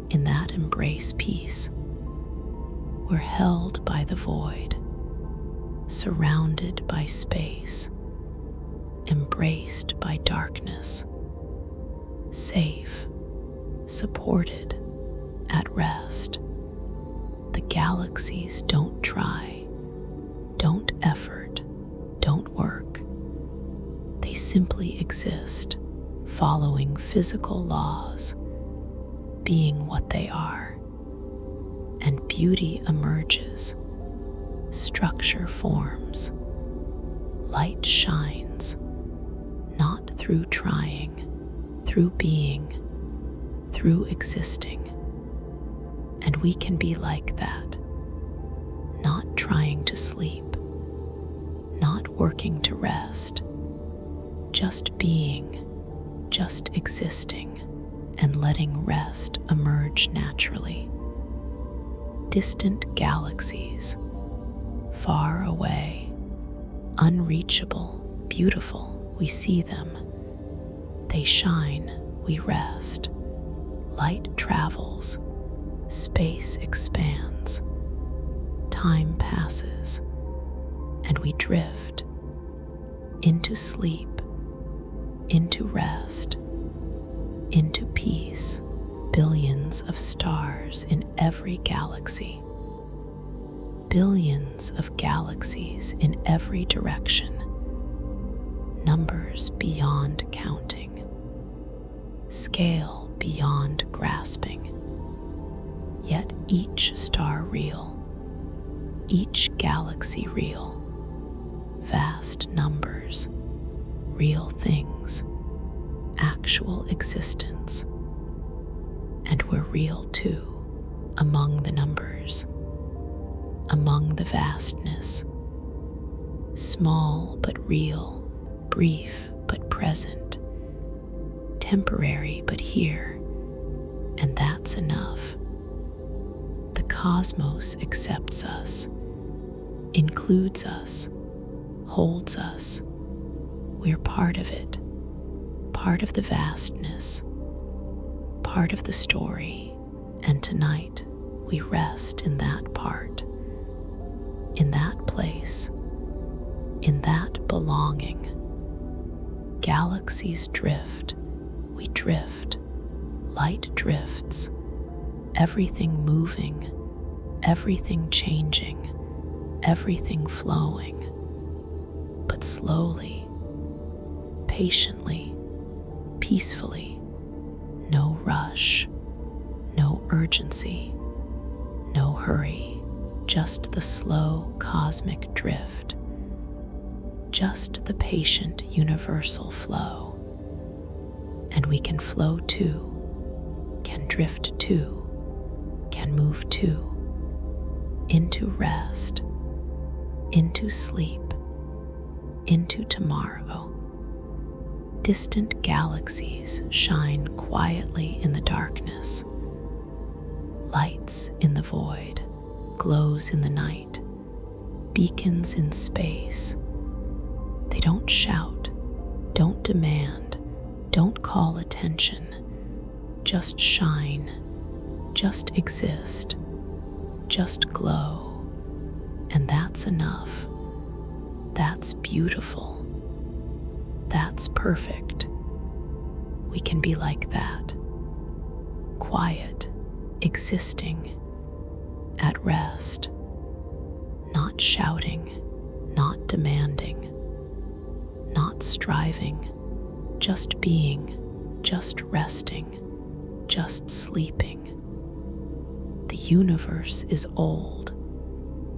in that embrace peace, we're held by the void, surrounded by space, embraced by darkness, safe, supported, at rest. The galaxies don't try, don't effort, don't work. They simply exist, following physical laws, being what they are. And beauty emerges, structure forms, light shines, not through trying, through being, through existing. And we can be like that, not trying to sleep, not working to rest, just being, just existing, and letting rest emerge naturally. Distant galaxies, far away, unreachable, beautiful, we see them. They shine, we rest. Light travels, space expands, time passes, and we drift into sleep, into rest, into peace. Billions of stars in every galaxy, billions of galaxies in every direction, numbers beyond counting, scale beyond grasping, yet each star real, each galaxy real, vast numbers, real things, actual existence. And we're real too, among the numbers, among the vastness, small but real, brief but present, temporary but here, and that's enough. The cosmos accepts us, includes us, holds us. We're part of it, part of the vastness, part of the story, and tonight we rest in that part, in that place, in that belonging. Galaxies drift, we drift, light drifts, everything moving, everything changing, everything flowing, but slowly, patiently, peacefully, no rush, no urgency, no hurry, just the slow cosmic drift, just the patient universal flow. And we can flow too, can drift too, can move too, into rest, into sleep, into tomorrow. Distant galaxies shine quietly in the darkness. Lights in the void, glows in the night, beacons in space. They don't shout, don't demand, don't call attention. Just shine, just exist, just glow. And that's enough. That's beautiful. That's perfect. We can be like that. Quiet, existing, at rest, not shouting, not demanding, not striving, just being, just resting, just sleeping. The universe is old.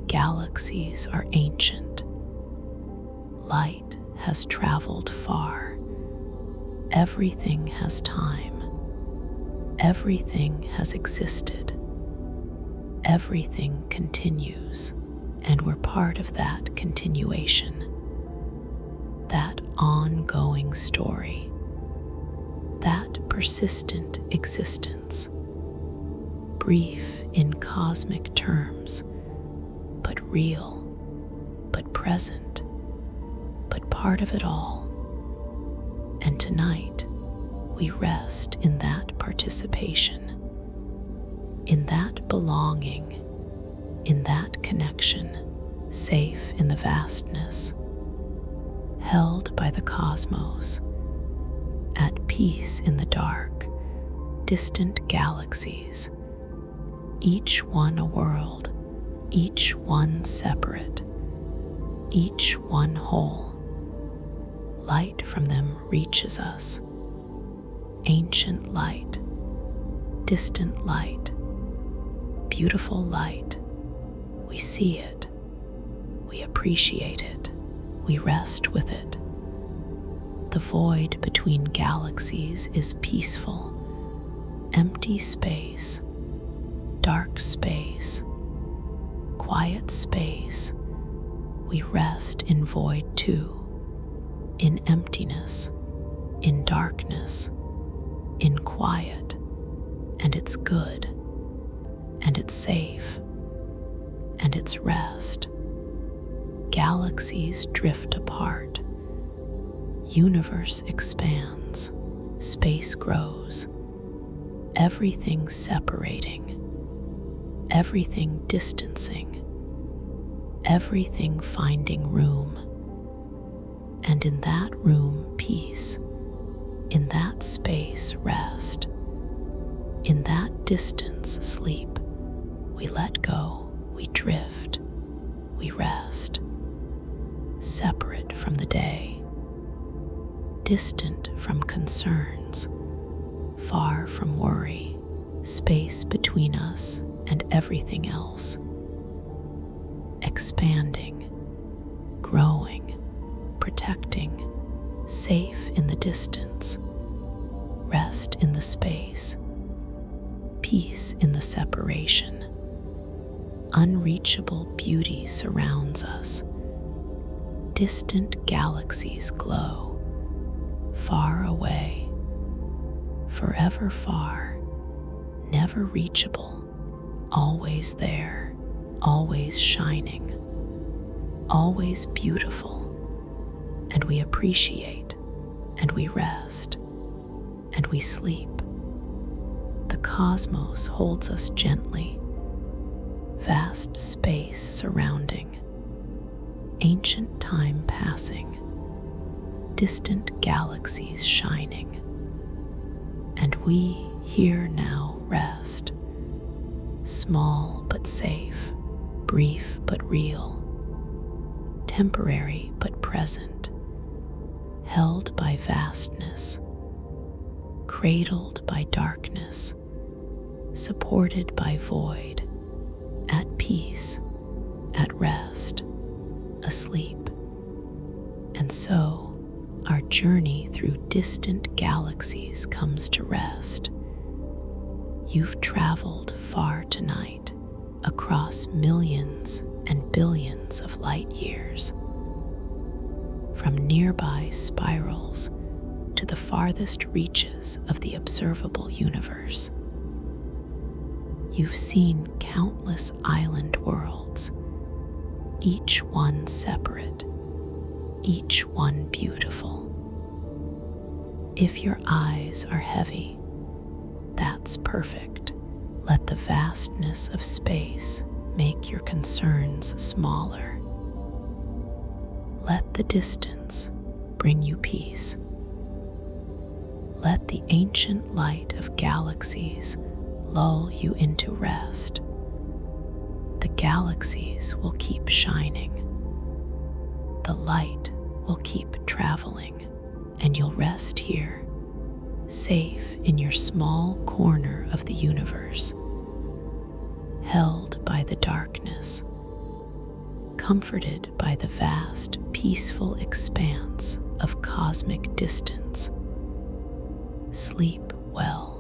Galaxies are ancient. Light has traveled far. Everything has time. Everything has existed. Everything continues, and we're part of that continuation, that ongoing story, that persistent existence, brief in cosmic terms, but real, but present, but part of it all. And tonight, we rest in that participation, in that belonging, in that connection, safe in the vastness, held by the cosmos, at peace in the dark, distant galaxies, each one a world, each one separate, each one whole. Light from them reaches us. Ancient light, distant light, beautiful light. We see it, we appreciate it, we rest with it. The void between galaxies is peaceful, empty space, dark space, quiet space. We rest in void too, in emptiness, in darkness, in quiet, and it's good, and it's safe, and it's rest. Galaxies drift apart, universe expands, space grows, everything separating, everything distancing, everything finding room. And in that room, peace. In that space, rest. In that distance, sleep. We let go, we drift, we rest. Separate from the day. Distant from concerns. Far from worry. Space between us and everything else. Expanding, growing, protecting, safe in the distance, rest in the space, peace in the separation. Unreachable beauty surrounds us. Distant galaxies glow, far away, forever far, never reachable, always there, always shining, always beautiful. And we appreciate, and we rest, and we sleep. The cosmos holds us gently, vast space surrounding, ancient time passing, distant galaxies shining. And we here now rest, small but safe, brief but real, temporary but present, held by vastness, cradled by darkness, supported by void, at peace, at rest, asleep. And so, our journey through distant galaxies comes to rest. You've traveled far tonight, across millions and billions of light years. From nearby spirals to the farthest reaches of the observable universe. You've seen countless island worlds, each one separate, each one beautiful. If your eyes are heavy, that's perfect. Let the vastness of space make your concerns smaller. Let the distance bring you peace. Let the ancient light of galaxies lull you into rest. The galaxies will keep shining. The light will keep traveling, and you'll rest here, safe in your small corner of the universe, held by the darkness, comforted by the vast, peaceful expanse of cosmic distance. Sleep well.